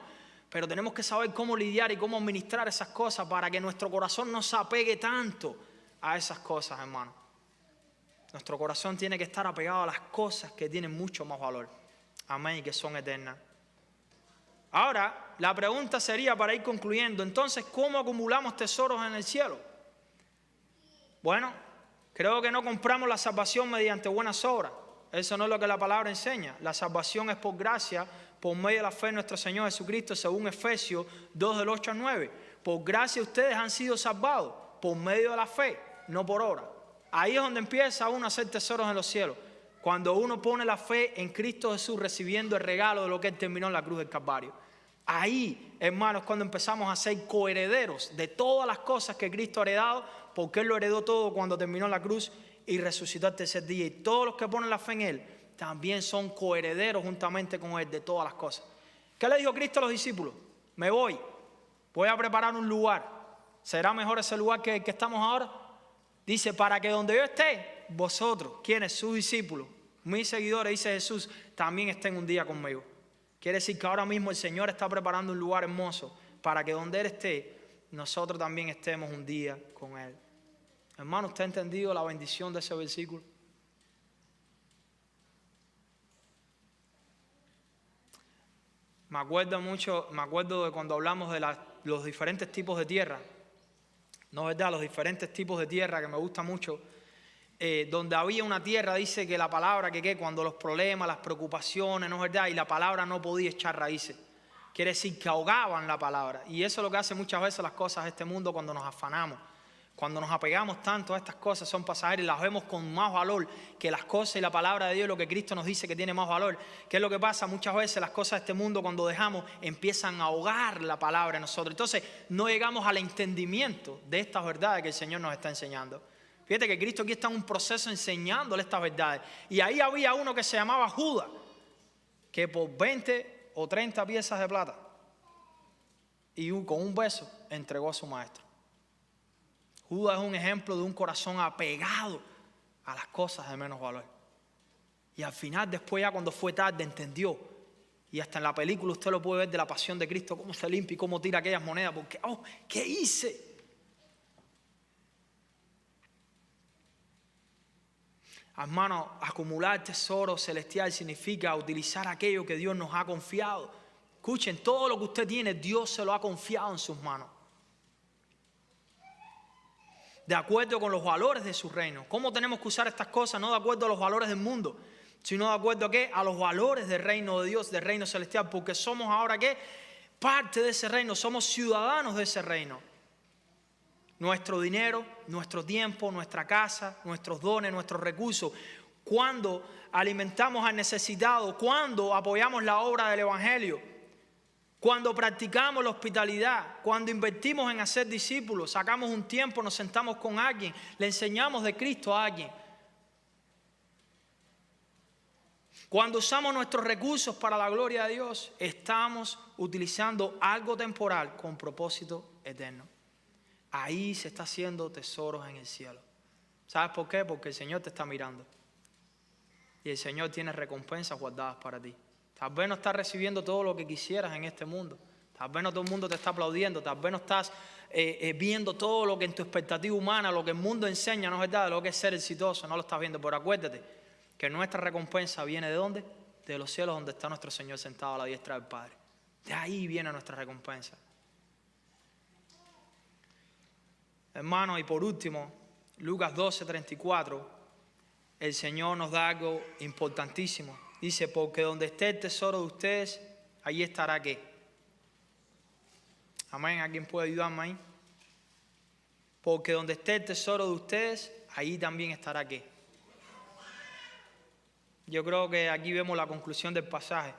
pero tenemos que saber cómo lidiar y cómo administrar esas cosas para que nuestro corazón no se apegue tanto a esas cosas, hermano. Nuestro corazón tiene que estar apegado a las cosas que tienen mucho más valor. Amén, y que son eternas. Ahora, la pregunta sería, para ir concluyendo, entonces, ¿cómo acumulamos tesoros en el cielo? Bueno, creo que no compramos la salvación mediante buenas obras. Eso no es lo que la palabra enseña. La salvación es por gracia, por medio de la fe en nuestro Señor Jesucristo, según Efesios 2, del 8 al 9. Por gracia ustedes han sido salvados, por medio de la fe, no por obra. Ahí es donde empieza uno a hacer tesoros en los cielos. Cuando uno pone la fe en Cristo Jesús, recibiendo el regalo de lo que Él terminó en la cruz del Calvario. Ahí, hermanos, cuando empezamos a ser coherederos de todas las cosas que Cristo ha heredado, porque Él lo heredó todo cuando terminó en la cruz y resucitó al tercer día. Y todos los que ponen la fe en Él también son coherederos juntamente con Él de todas las cosas. ¿Qué le dijo Cristo a los discípulos? Me voy a preparar un lugar. ¿Será mejor ese lugar que estamos ahora? Dice, para que donde yo esté, vosotros, quienes, sus discípulos, mis seguidores, dice Jesús, también estén un día conmigo. Quiere decir que ahora mismo el Señor está preparando un lugar hermoso para que donde Él esté, nosotros también estemos un día con Él. Hermano, ¿usted ha entendido la bendición de ese versículo? Me acuerdo de cuando hablamos de los diferentes tipos de tierra. No, ¿verdad? Los diferentes tipos de tierra, que me gusta mucho. Donde había una tierra, dice que la palabra, que cuando los problemas, las preocupaciones, ¿no es verdad? Y la palabra no podía echar raíces. Quiere decir que ahogaban la palabra. Y eso es lo que hace muchas veces las cosas de este mundo cuando nos afanamos. Cuando nos apegamos tanto a estas cosas, son pasajeras y las vemos con más valor que las cosas y la palabra de Dios, lo que Cristo nos dice que tiene más valor. ¿Qué es lo que pasa? Muchas veces las cosas de este mundo, cuando dejamos, empiezan a ahogar la palabra en nosotros. Entonces, no llegamos al entendimiento de estas verdades que el Señor nos está enseñando. Fíjate que Cristo aquí está en un proceso enseñándole estas verdades. Y ahí había uno que se llamaba Judas, que por 20 o 30 piezas de plata y con un beso entregó a su maestro. Judas es un ejemplo de un corazón apegado a las cosas de menos valor. Y al final, después ya cuando fue tarde, entendió. Y hasta en la película usted lo puede ver de la pasión de Cristo, cómo se limpia y cómo tira aquellas monedas. Porque, ¿qué hice? Hermano, acumular tesoro celestial significa utilizar aquello que Dios nos ha confiado. Escuchen, todo lo que usted tiene, Dios se lo ha confiado en sus manos. De acuerdo con los valores de su reino. ¿Cómo tenemos que usar estas cosas? No de acuerdo a los valores del mundo, sino de acuerdo a ¿qué? A los valores del reino de Dios, del reino celestial, porque somos ahora ¿qué? Parte de ese reino, somos ciudadanos de ese reino. Nuestro dinero, nuestro tiempo, nuestra casa, nuestros dones, nuestros recursos. Cuando alimentamos al necesitado, cuando apoyamos la obra del evangelio, cuando practicamos la hospitalidad, cuando invertimos en hacer discípulos, sacamos un tiempo, nos sentamos con alguien, le enseñamos de Cristo a alguien. Cuando usamos nuestros recursos para la gloria de Dios, estamos utilizando algo temporal con propósito eterno. ahí se está haciendo tesoros en el cielo. ¿Sabes por qué? Porque el Señor te está mirando. Y el Señor tiene recompensas guardadas para ti. Tal vez no estás recibiendo todo lo que quisieras en este mundo. Tal vez no todo el mundo te está aplaudiendo. Tal vez no estás viendo todo lo que en tu expectativa humana, lo que el mundo enseña, ¿no es verdad? Lo que es ser exitoso, no lo estás viendo. Pero acuérdate que nuestra recompensa viene ¿de dónde? De los cielos, donde está nuestro Señor sentado a la diestra del Padre. De ahí viene nuestra recompensa. Hermanos, y por último, Lucas 12:34, el Señor nos da algo importantísimo. Dice, porque donde esté el tesoro de ustedes, allí estará ¿qué? Amén. ¿Alguien puede ayudarme ahí? Porque donde esté el tesoro de ustedes, allí también estará ¿qué? Yo creo que aquí vemos la conclusión del pasaje.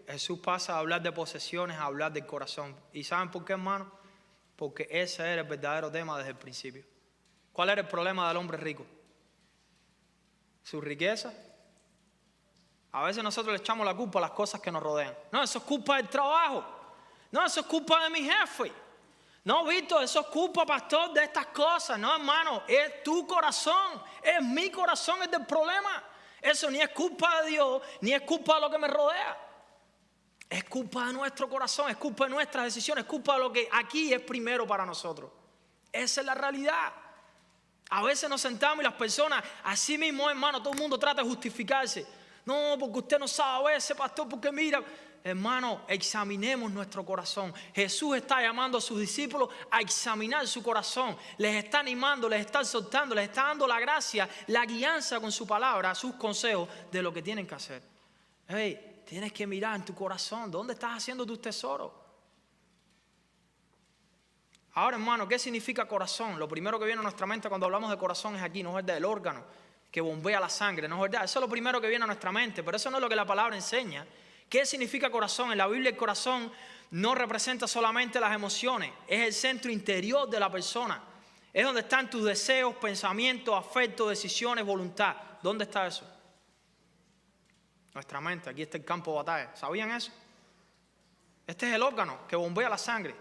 Jesús pasa a hablar de posesiones a hablar del corazón. ¿Y saben por qué, hermano? Porque ese era el verdadero tema desde el principio. ¿Cuál era el problema del hombre rico? Su riqueza. A veces nosotros le echamos la culpa a las cosas que nos rodean. No, eso es culpa del trabajo. No, eso es culpa de mi jefe. No, Víctor, eso es culpa, pastor, de estas cosas. No, hermano, es tu corazón. Es mi corazón el del problema. Eso ni es culpa de Dios, ni es culpa de lo que me rodea. Es culpa de nuestro corazón, es culpa de nuestras decisiones, es culpa de lo que aquí es primero para nosotros. Esa es la realidad. A veces nos sentamos y las personas, así mismo, hermano, todo el mundo trata de justificarse. No, porque usted no sabe a veces, pastor, porque mira. Hermano, examinemos nuestro corazón. Jesús está llamando a sus discípulos a examinar su corazón. Les está animando, les está exhortando, les está dando la gracia, la guianza con su palabra, sus consejos de lo que tienen que hacer. Hey, tienes que mirar en tu corazón. ¿Dónde estás haciendo tus tesoros? Ahora, hermano, ¿qué significa corazón? Lo primero que viene a nuestra mente cuando hablamos de corazón es aquí, no es verdad, el órgano que bombea la sangre, no es verdad. Eso es lo primero que viene a nuestra mente, pero eso no es lo que la palabra enseña. ¿Qué significa corazón? En la Biblia el corazón no representa solamente las emociones, es el centro interior de la persona. Es donde están tus deseos, pensamientos, afectos, decisiones, voluntad. ¿Dónde está eso? Nuestra mente, aquí está el campo de batalla. ¿Sabían eso? Este es el órgano que bombea la sangre.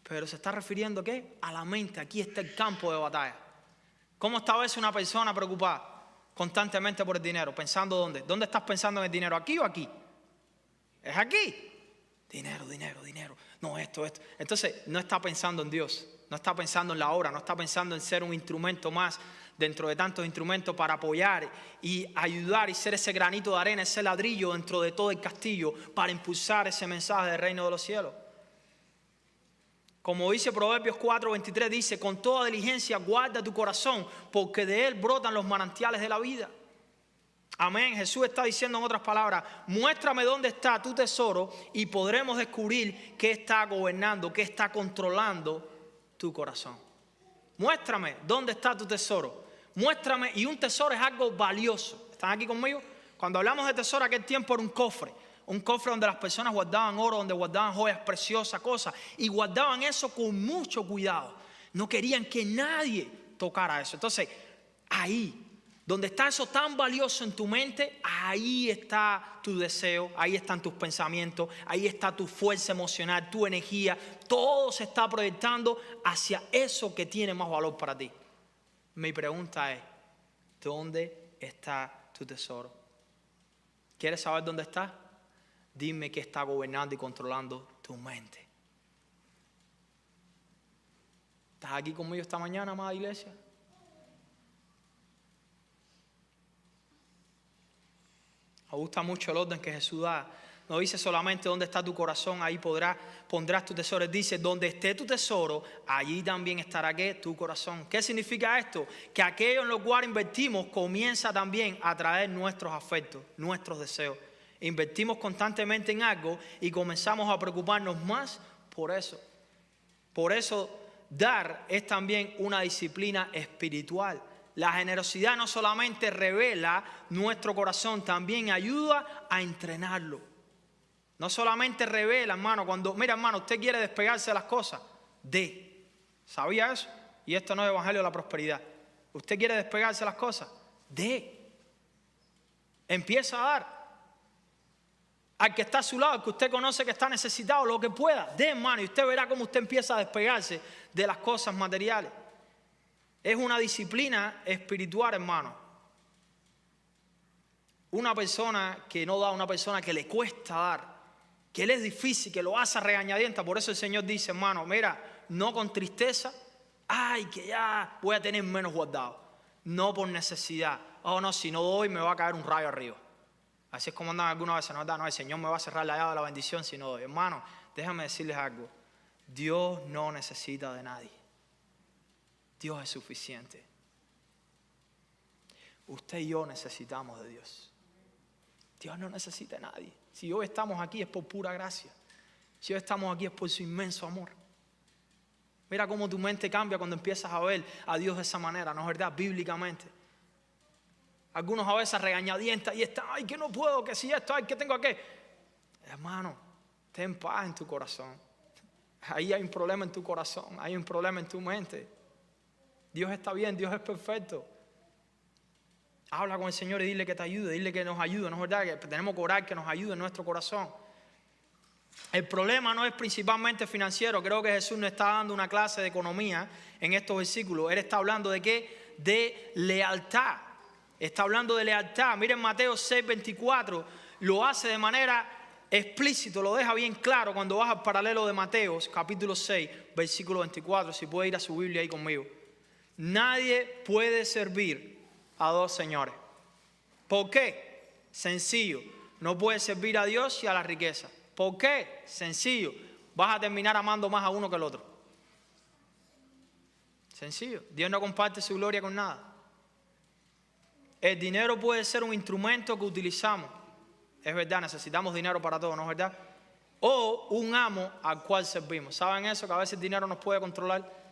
Pero se está refiriendo ¿qué? A la mente, aquí está el campo de batalla. ¿Cómo está a veces una persona preocupada constantemente por el dinero? ¿Pensando dónde? ¿Dónde estás pensando en el dinero? ¿Aquí o aquí? Es aquí. Dinero, dinero, dinero. No, esto. Entonces, no está pensando en Dios. No está pensando en la obra. No está pensando en ser un instrumento más dentro de tantos instrumentos para apoyar y ayudar y ser ese granito de arena, ese ladrillo dentro de todo el castillo para impulsar ese mensaje del reino de los cielos. Como dice Proverbios 4:23, dice, con toda diligencia guarda tu corazón, porque de él brotan los manantiales de la vida. Amén. Jesús está diciendo en otras palabras, muéstrame dónde está tu tesoro y podremos descubrir qué está gobernando, qué está controlando tu corazón. Muéstrame dónde está tu tesoro. Muéstrame, y un tesoro es algo valioso. ¿Están aquí conmigo? Cuando hablamos de tesoro, aquel tiempo era un cofre donde las personas guardaban oro, donde guardaban joyas preciosas, cosas, y guardaban eso con mucho cuidado. No querían que nadie tocara eso. Entonces, ahí, donde está eso tan valioso en tu mente, ahí está tu deseo, ahí están tus pensamientos, ahí está tu fuerza emocional, tu energía. Todo se está proyectando hacia eso que tiene más valor para ti. Mi pregunta es, ¿dónde está tu tesoro? ¿Quieres saber dónde está? Dime qué está gobernando y controlando tu mente. ¿Estás aquí conmigo esta mañana, amada iglesia? Me gusta mucho el orden que Jesús da. No dice solamente dónde está tu corazón, ahí pondrás tu tesoro. Dice, donde esté tu tesoro, allí también estará ¿qué? Tu corazón. ¿Qué significa esto? Que aquello en lo cual invertimos comienza también a traer nuestros afectos, nuestros deseos. Invertimos constantemente en algo y comenzamos a preocuparnos más por eso. Por eso, dar es también una disciplina espiritual. La generosidad no solamente revela nuestro corazón, también ayuda a entrenarlo. No solamente revela, hermano, mira, hermano, usted quiere despegarse de las cosas, dé. ¿Sabía eso? Y esto no es evangelio de la prosperidad. ¿Usted quiere despegarse de las cosas? Dé. Empieza a dar. al que está a su lado, al que usted conoce que está necesitado, lo que pueda. Dé, hermano, y usted verá cómo usted empieza a despegarse de las cosas materiales. Es una disciplina espiritual, hermano. Una persona que no da, una persona que le cuesta dar, que le es difícil, que lo hace a regañadienta. Por eso el Señor dice, hermano, mira, no con tristeza, ay, que ya voy a tener menos guardado. No por necesidad. Oh, no, si no doy me va a caer un rayo arriba. Así es como andan algunas veces, no, el Señor me va a cerrar la llave de la bendición si no doy. Hermano, déjame decirles algo. Dios no necesita de nadie. Dios es suficiente. Usted y yo necesitamos de Dios. Dios no necesita de nadie. Si hoy estamos aquí es por pura gracia. Si hoy estamos aquí es por su inmenso amor. Mira cómo tu mente cambia cuando empiezas a ver a Dios de esa manera, ¿no es verdad? Bíblicamente. Algunos a veces regañadientas y están, ay, que no puedo, que si esto, ay, que tengo que. Hermano, ten paz en tu corazón. Ahí hay un problema en tu corazón, hay un problema en tu mente. Dios está bien, Dios es perfecto. Habla con el Señor y dile que te ayude, dile que nos ayude, ¿no es verdad? Que tenemos que orar que nos ayude en nuestro corazón. El problema no es principalmente financiero. Creo que Jesús nos está dando una clase de economía en estos versículos. Él está hablando de ¿qué? De lealtad. Está hablando de lealtad. Miren Mateo 6:24, lo hace de manera explícita, lo deja bien claro cuando vas al paralelo de Mateo, capítulo 6, versículo 24. Si puede ir a su Biblia ahí conmigo. Nadie puede servir a dos señores. ¿Por qué? Sencillo. No puedes servir a Dios y a la riqueza. ¿Por qué? Sencillo. Vas a terminar amando más a uno que al otro. Sencillo. Dios no comparte su gloria con nada. El dinero puede ser un instrumento que utilizamos. Es verdad, necesitamos dinero para todo, ¿no es verdad? O un amo al cual servimos. ¿Saben eso? Que a veces el dinero nos puede controlar.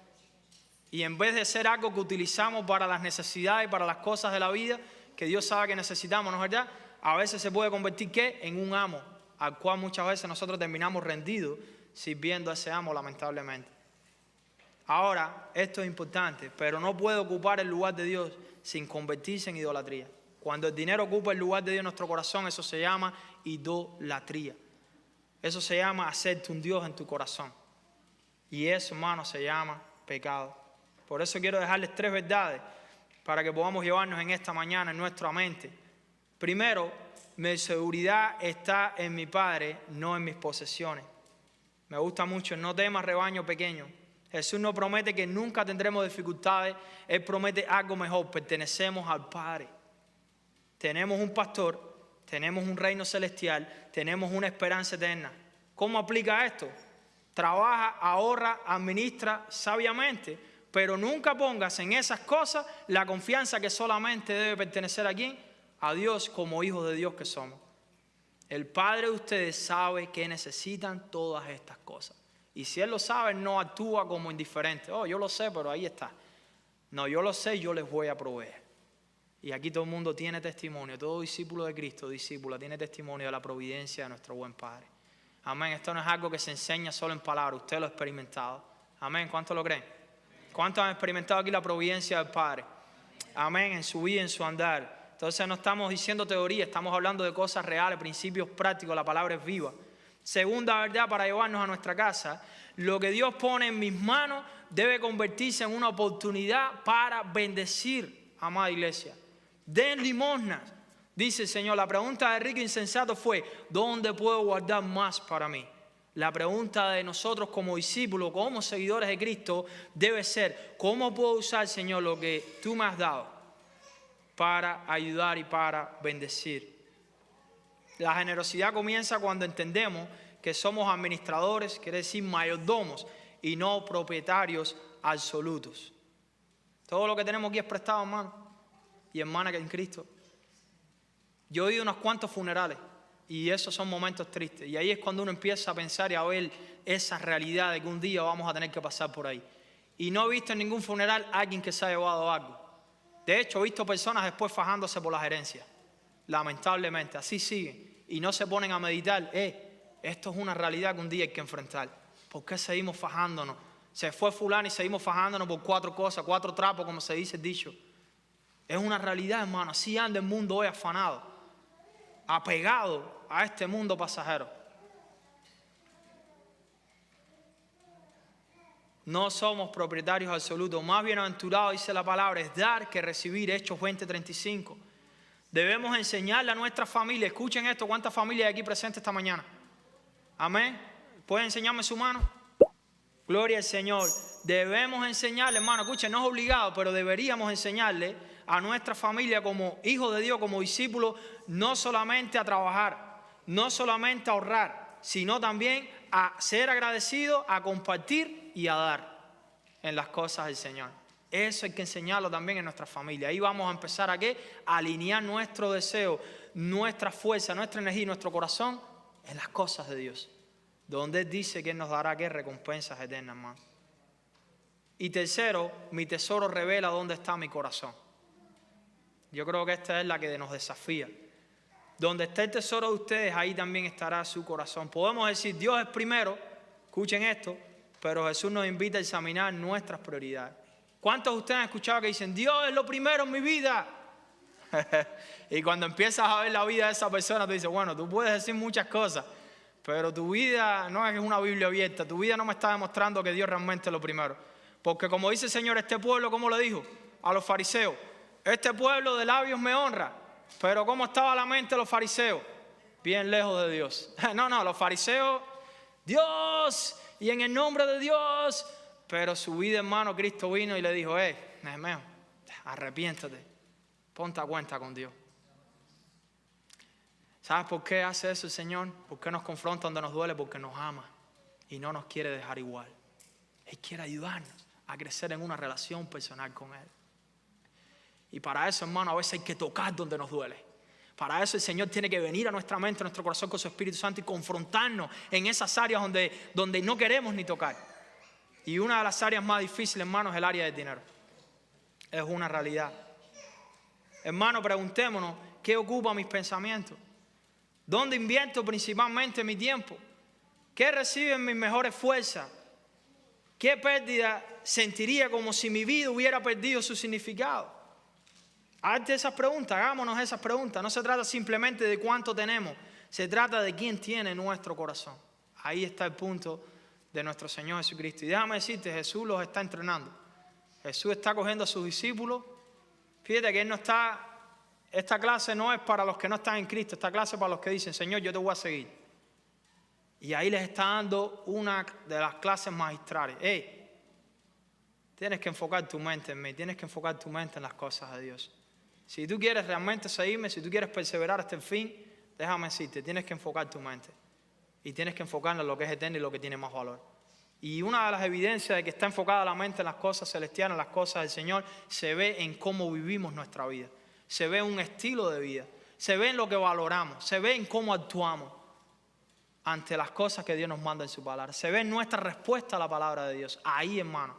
Y en vez de ser algo que utilizamos para las necesidades y para las cosas de la vida, que Dios sabe que necesitamos, ¿no es verdad? A veces se puede convertir, ¿qué? En un amo, al cual muchas veces nosotros terminamos rendidos sirviendo a ese amo, lamentablemente. Ahora, esto es importante, pero no puede ocupar el lugar de Dios sin convertirse en idolatría. Cuando el dinero ocupa el lugar de Dios en nuestro corazón, eso se llama idolatría. Eso se llama hacerte un Dios en tu corazón. Y eso, hermano, se llama pecado. Por eso quiero dejarles 3 verdades para que podamos llevarnos en esta mañana en nuestra mente. Primero, mi seguridad está en mi Padre, no en mis posesiones. Me gusta mucho, no temas rebaño pequeño. Jesús no promete que nunca tendremos dificultades. Él promete algo mejor. Pertenecemos al Padre. Tenemos un pastor, tenemos un reino celestial, tenemos una esperanza eterna. ¿Cómo aplica esto? Trabaja, ahorra, administra sabiamente, pero nunca pongas en esas cosas la confianza que solamente debe pertenecer a ¿quién? A Dios, como hijos de Dios que somos. El Padre de ustedes sabe que necesitan todas estas cosas. Y si Él lo sabe, no actúa como indiferente. Oh, yo lo sé, pero ahí está. No, yo lo sé, yo les voy a proveer. Y aquí todo el mundo tiene testimonio. Todo discípulo de Cristo, discípula, tiene testimonio de la providencia de nuestro buen Padre. Amén. Esto no es algo que se enseña solo en palabras. Usted lo ha experimentado. Amén. ¿Cuántos lo creen? ¿Cuántos han experimentado aquí la providencia del Padre? Amén. En su vida, en su andar. Entonces no estamos diciendo teoría, estamos hablando de cosas reales, principios prácticos. La palabra es viva. Segunda verdad para llevarnos a nuestra casa, lo que Dios pone en mis manos debe convertirse en una oportunidad para bendecir, amada iglesia. Den limosnas, dice el Señor. La pregunta de rico e insensato fue, ¿dónde puedo guardar más para mí? La pregunta de nosotros como discípulos, como seguidores de Cristo, debe ser, ¿cómo puedo usar, Señor, lo que tú me has dado para ayudar y para bendecir? La generosidad comienza cuando entendemos que somos administradores, quiere decir mayordomos, y no propietarios absolutos. Todo lo que tenemos aquí es prestado, hermano y hermana que en Cristo. Yo he ido a unos cuantos funerales y esos son momentos tristes. Y ahí es cuando uno empieza a pensar y a ver esa realidad de que un día vamos a tener que pasar por ahí. Y no he visto en ningún funeral a alguien que se ha llevado algo. De hecho, he visto personas después fajándose por las herencias. Lamentablemente, así siguen. Y no se ponen a meditar, esto es una realidad que un día hay que enfrentar. ¿Por qué seguimos fajándonos? Se fue fulano y seguimos fajándonos por 4 cosas, 4 trapos, como se dice el dicho. Es una realidad, hermano. Así anda el mundo hoy afanado. apegados a este mundo pasajero. No somos propietarios absolutos. Más bienaventurado, dice la palabra, es dar que recibir. Hechos 20:35. Debemos enseñarle a nuestra familia. Escuchen esto. ¿Cuántas familias hay aquí presentes esta mañana? Amén. ¿Pueden enseñarme su mano? Gloria al Señor. Debemos enseñarle, hermano. Escuchen, no es obligado, pero deberíamos enseñarle a nuestra familia como hijos de Dios, como discípulos, no solamente a trabajar, no solamente a ahorrar, sino también a ser agradecidos, a compartir y a dar en las cosas del Señor. Eso hay que enseñarlo también en nuestra familia. Ahí vamos a empezar a alinear nuestro deseo, nuestra fuerza, nuestra energía y nuestro corazón en las cosas de Dios, donde Él dice que Él nos dará recompensas eternas, hermano. Y tercero, mi tesoro revela dónde está mi corazón. Yo creo que esta es la que nos desafía. Donde está el tesoro de ustedes, ahí también estará su corazón. Podemos decir, Dios es primero, escuchen esto, pero Jesús nos invita a examinar nuestras prioridades. ¿Cuántos de ustedes han escuchado que dicen, Dios es lo primero en mi vida? Y cuando empiezas a ver la vida de esa persona, tú dices, bueno, tú puedes decir muchas cosas, pero tu vida no es una Biblia abierta, tu vida no me está demostrando que Dios realmente es lo primero. Porque como dice el Señor, este pueblo, ¿cómo le dijo a los fariseos? Este pueblo de labios me honra, pero ¿cómo estaba la mente de los fariseos? Bien lejos de Dios. No, los fariseos, Dios, y en el nombre de Dios. Pero su vida, hermano, Cristo vino y le dijo, Nehemías, arrepiéntate, ponte a cuenta con Dios. ¿Sabes por qué hace eso el Señor? ¿Por qué nos confronta donde nos duele? Porque nos ama y no nos quiere dejar igual. Él quiere ayudarnos a crecer en una relación personal con Él. Y para eso, hermano, a veces hay que tocar donde nos duele. Para eso el Señor tiene que venir a nuestra mente, a nuestro corazón con su Espíritu Santo y confrontarnos en esas áreas donde no queremos ni tocar. Y una de las áreas más difíciles, hermano, es el área del dinero. Es una realidad. Hermano, preguntémonos, ¿qué ocupa mis pensamientos? ¿Dónde invierto principalmente mi tiempo? ¿Qué reciben mis mejores fuerzas? ¿Qué pérdida sentiría como si mi vida hubiera perdido su significado? Hazte esas preguntas, hagámonos esas preguntas. No se trata simplemente de cuánto tenemos, se trata de quién tiene nuestro corazón. Ahí está el punto de nuestro Señor Jesucristo. Y déjame decirte, Jesús los está entrenando. Jesús está cogiendo a sus discípulos. Fíjate que Él no está, esta clase no es para los que no están en Cristo, esta clase es para los que dicen, Señor, yo te voy a seguir. Y ahí les está dando una de las clases magistrales. Tienes que enfocar tu mente en mí, tienes que enfocar tu mente en las cosas de Dios. Si tú quieres realmente seguirme, si tú quieres perseverar hasta el fin, déjame decirte, tienes que enfocar tu mente. Y tienes que enfocarla en lo que es eterno y lo que tiene más valor. Y una de las evidencias de que está enfocada la mente en las cosas celestiales, en las cosas del Señor, se ve en cómo vivimos nuestra vida. Se ve en un estilo de vida. Se ve en lo que valoramos. Se ve en cómo actuamos ante las cosas que Dios nos manda en su palabra. Se ve en nuestra respuesta a la palabra de Dios. Ahí, hermano.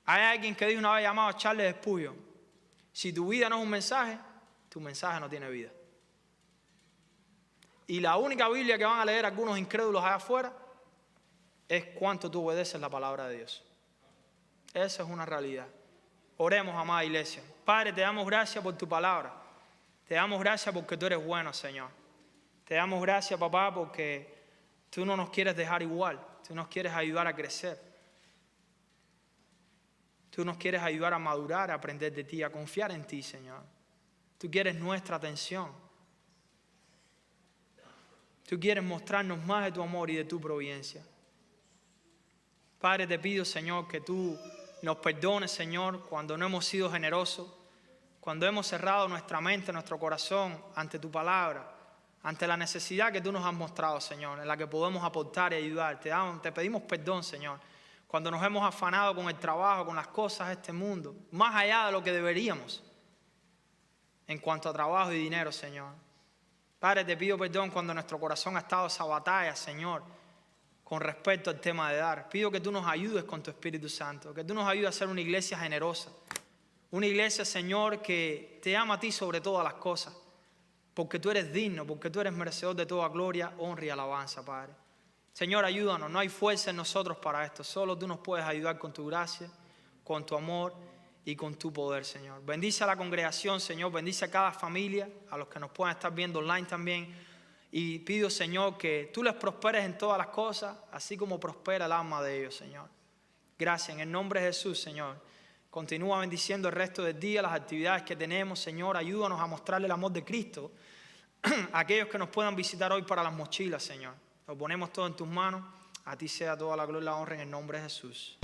Hay alguien que dijo una vez llamado Charles Spurgeon, si tu vida no es un mensaje, tu mensaje no tiene vida. Y la única Biblia que van a leer algunos incrédulos allá afuera es cuánto tú obedeces la palabra de Dios. Esa es una realidad. Oremos, amada iglesia. Padre, te damos gracias por tu palabra. Te damos gracias porque tú eres bueno, Señor. Te damos gracias, papá, porque tú no nos quieres dejar igual. Tú nos quieres ayudar a crecer. Tú nos quieres ayudar a madurar, a aprender de ti, a confiar en ti, Señor. Tú quieres nuestra atención. Tú quieres mostrarnos más de tu amor y de tu providencia. Padre, te pido, Señor, que tú nos perdones, Señor, cuando no hemos sido generosos, cuando hemos cerrado nuestra mente, nuestro corazón ante tu palabra, ante la necesidad que tú nos has mostrado, Señor, en la que podemos aportar y ayudar. Te pedimos perdón, Señor, cuando nos hemos afanado con el trabajo, con las cosas de este mundo, más allá de lo que deberíamos en cuanto a trabajo y dinero, Señor. Padre, te pido perdón cuando nuestro corazón ha estado esa batalla, Señor, con respecto al tema de dar. Pido que tú nos ayudes con tu Espíritu Santo, que tú nos ayudes a ser una iglesia generosa, una iglesia, Señor, que te ama a ti sobre todas las cosas, porque tú eres digno, porque tú eres merecedor de toda gloria, honra y alabanza, Padre. Señor, ayúdanos, no hay fuerza en nosotros para esto, solo tú nos puedes ayudar con tu gracia, con tu amor y con tu poder, Señor. Bendice a la congregación, Señor. Bendice a cada familia, a los que nos puedan estar viendo online también. Y pido, Señor, que tú les prosperes en todas las cosas, así como prospera el alma de ellos, Señor. Gracias, en el nombre de Jesús, Señor. Continúa bendiciendo el resto del día, las actividades que tenemos, Señor. Ayúdanos a mostrarle el amor de Cristo a aquellos que nos puedan visitar hoy para las mochilas, Señor. Lo ponemos todo en tus manos. A ti sea toda la gloria y la honra en el nombre de Jesús.